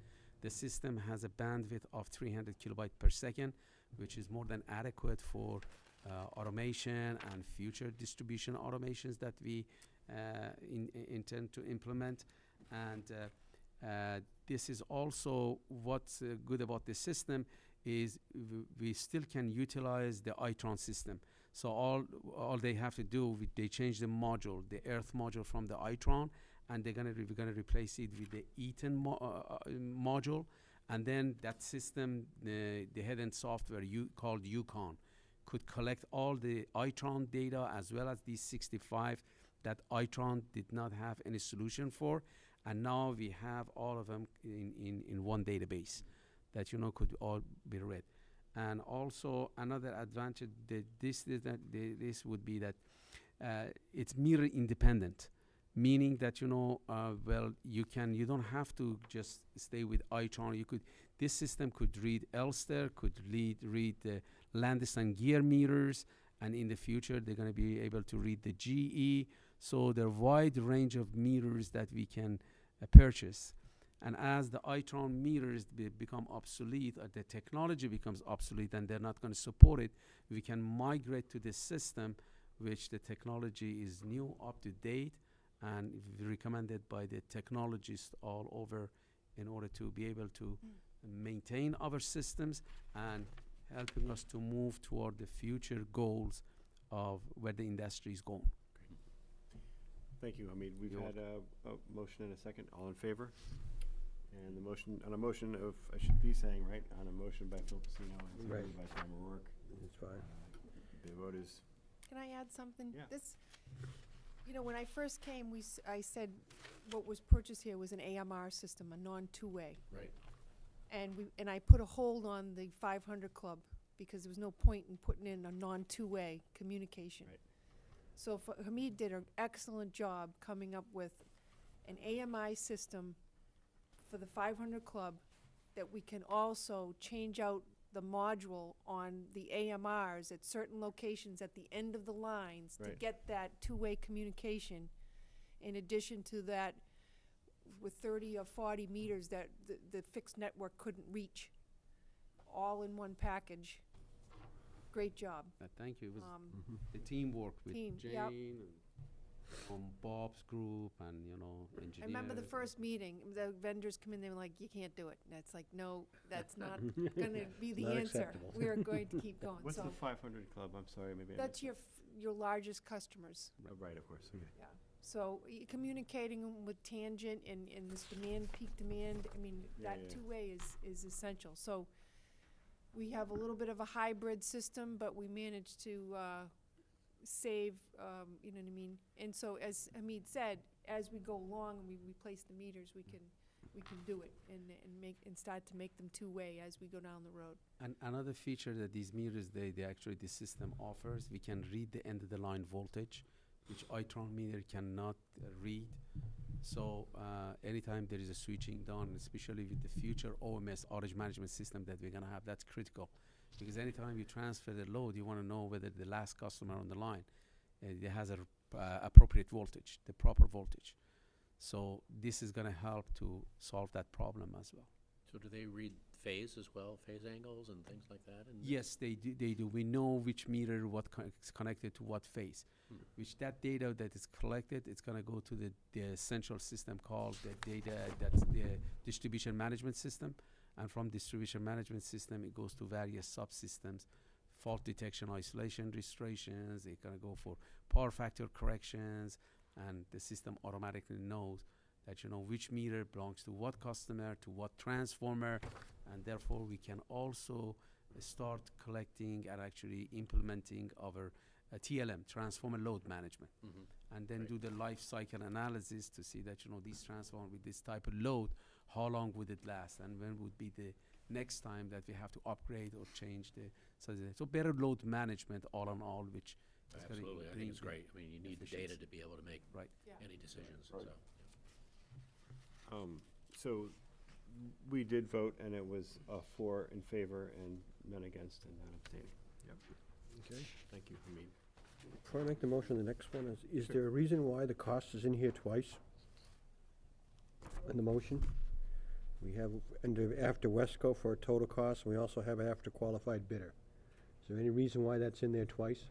The system has a bandwidth of 300 kilobyte per second, which is more than adequate for automation and future distribution automations that we intend to implement. And this is also what's good about the system is we still can utilize the Itron system. So all they have to do, they change the module, the earth module from the Itron, and we're gonna replace it with the Eaton module, and then that system, the head-end software called Yukon, could collect all the Itron data as well as these 65 that Itron did not have any solution for, and now we have all of them in one database that could all be read. And also another advantage that this would be that it's mirror independent, meaning that you don't have to just stay with Itron. This system could read Elster, could read the Landis and Gear meters, and in the future they're going to be able to read the GE. So there are a wide range of meters that we can purchase. And as the Itron meters become obsolete, or the technology becomes obsolete and they're not going to support it, we can migrate to this system, which the technology is new, up to date, and recommended by the technologists all over in order to be able to maintain our systems and helping us to move toward the future goals of where the industry is going. Thank you, Hamid. We've You're had a motion and a second. All in favor? And the motion, on a motion of, I should be saying, right, on a motion by Phil Pacino and seconded by Tom O'Rourke. That's fine. The vote is, Can I add something? Yeah. This, when I first came, I said what was purchased here was an AMR system, a non-two-way. Right. And I put a hold on the 500 Club because there was no point in putting in a non-two-way communication. Right. So Hamid did an excellent job coming up with an AMI system for the 500 Club that we can also change out the module on the AMRs at certain locations at the end of the lines to Right. get that two-way communication. In addition to that, with 30 or 40 meters that the fixed network couldn't reach, all in one package. Great job. Thank you. It was Um, the teamwork with Team, Jane yep. and from Bob's group and, engineers. I remember the first meeting, the vendors come in, they were like, you can't do it. And it's like, no, that's not gonna be the Not answer. acceptable. We are going to keep going. What's So the 500 Club? I'm sorry, maybe I that's missed your largest customers. it. Oh, right, of course, okay. Yeah. So communicating 'em with Tangent and this demand, peak demand, I mean, Yeah, that yeah. two-way is essential. So we have a little bit of a hybrid system, but we managed to save, you know what I mean? And so as Hamid said, as we go along and we replace the meters, we can do it and start to make them two-way as we go down the road. And another feature that these meters, they actually, the system offers, we can read the end of the line voltage, which Itron meter cannot read. So anytime there is a switching done, especially with the future OMS, outage management system that we're gonna have, that's critical. Because anytime you transfer the load, you wanna know whether the last customer on the line it has a appropriate voltage, the proper voltage. So this is gonna help to solve that problem as well. So do they read phase as well, phase angles and things like that? And Yes, they do. We know which meter is connected to what phase. Which that data that is collected, it's gonna go to the central system called the that's the distribution management system. And from distribution management system, it goes to various subsystems, fault detection, isolation restorations. It's gonna go for power factor corrections, and the system automatically knows that which meter belongs to what customer, to what transformer, and therefore we can also start collecting and actually implementing our TLM, transformer load management, and then do the life cycle analysis to see that these transformers with this type of load, how long would it last, and when would be the next time that we have to upgrade or change so better load management all in all, which is gonna Absolutely, I bring think it's the great. I mean, you need the data efficiency. to be able to make Right. Yeah. any decisions, Right. so. So we did vote, and it was 4 in favor and none against and none abstaining. Yep. Okay. Thank you, Hamid. Before I make the motion, the next one is there a reason why the cost is in here twice? In the motion? We have after Wesco for a total cost, and we also have after qualified bidder. Is there any reason why that's in there twice?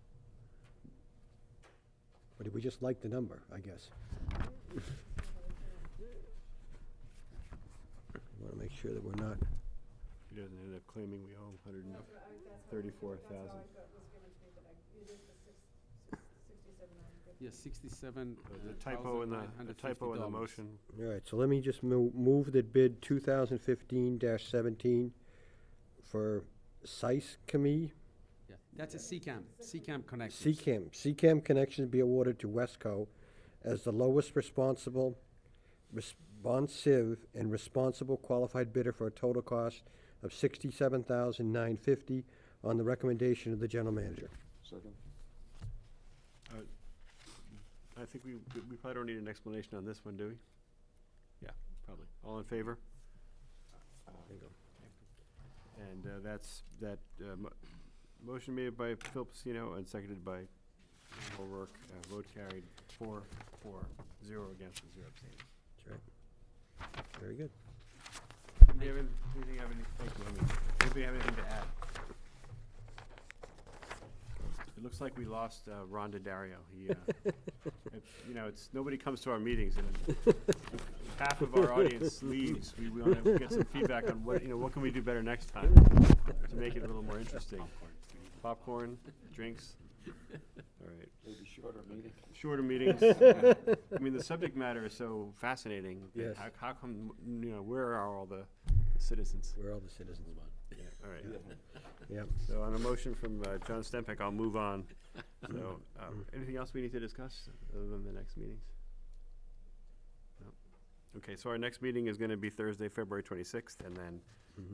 Or did we just like the number, I guess? I wanna make sure that we're not, He doesn't end up claiming we owe 134,000. Yes, 67. There's a typo in the motion. all right, so let me just move that bid 2015-17 for SICE-CME. Yeah, that's a CCAM connection. CCAM connections be awarded to Wesco as the lowest responsive and responsible qualified bidder for a total cost of $67,950 on the recommendation of the general manager. Second? I think we probably don't need an explanation on this one, do we? Yeah, probably. All in favor? Bingo. And motion made by Phil Pacino and seconded by O'Rourke. Vote carried 4-0 against and 0 abstaining. That's right. Very good. Do you have thank you, Hamid. Anybody have anything to add? It looks like we lost Rhonda Dario. He, nobody comes to our meetings, and half of our audience leaves. We want to get some feedback on what can we do better next time to make it a little more interesting. Popcorn, drinks. All right. Maybe shorter meeting. Shorter meetings. I mean, the subject matter is so fascinating. Yes. How come, where are all the citizens? We're all the citizens. Yeah, all right. Yeah. So on a motion from John Stempeck, I'll move on. So, anything else we need to discuss other than the next meetings? No? Okay, so our next meeting is gonna be Thursday, February 26th, and then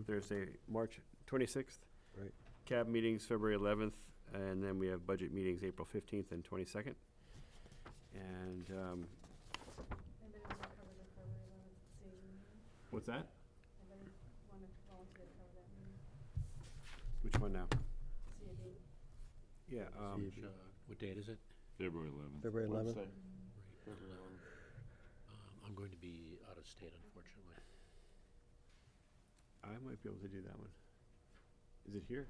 Thursday, March 26th. Right. CAB meetings, February 11th, and then we have budget meetings, April 15th and 22nd. And, What's that? Anybody wanna volunteer to cover that meeting? Which one now? CAB? Yeah, Which, what date is it? February 11th. February 11th? Wednesday. Right. I'm going to be out of state, unfortunately. I might be able to do that one. Is it here?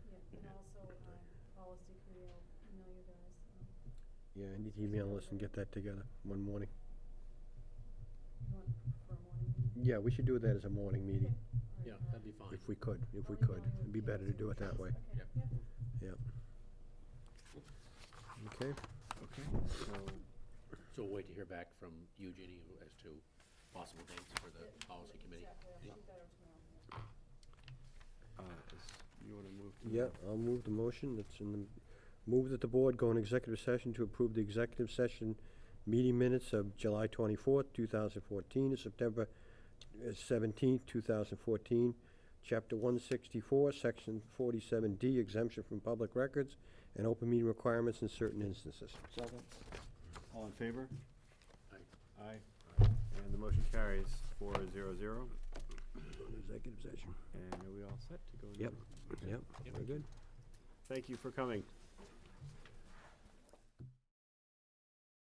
Yeah, and also, policy committee, I'll email you guys. Yeah, I need to email us and get that together one morning. You want for a morning meeting? Yeah, we should do that as a morning meeting, All Yeah, right, that'd be fine. if we could, I'll email you It'd be the better to do it that way. Okay, Yep. yeah. Yep. Okay, Okay, so, So we'll wait to hear back from you, Ginny, as to possible dates for the policy committee. Exactly, I'll shoot that out tomorrow. you wanna move to? yeah, I'll move the motion, that's in the, move that the board go in executive session to approve the executive session meeting minutes of July 24th, 2014, to September 17th, 2014, Chapter 164, Section 47D, exemption from public records and open meeting requirements in certain instances. Second. All in favor? Aye. Aye. And the motion carries 4-0-0. Executive session. And are we all set to go? into- Yep, yep, we're good. Thank you for coming.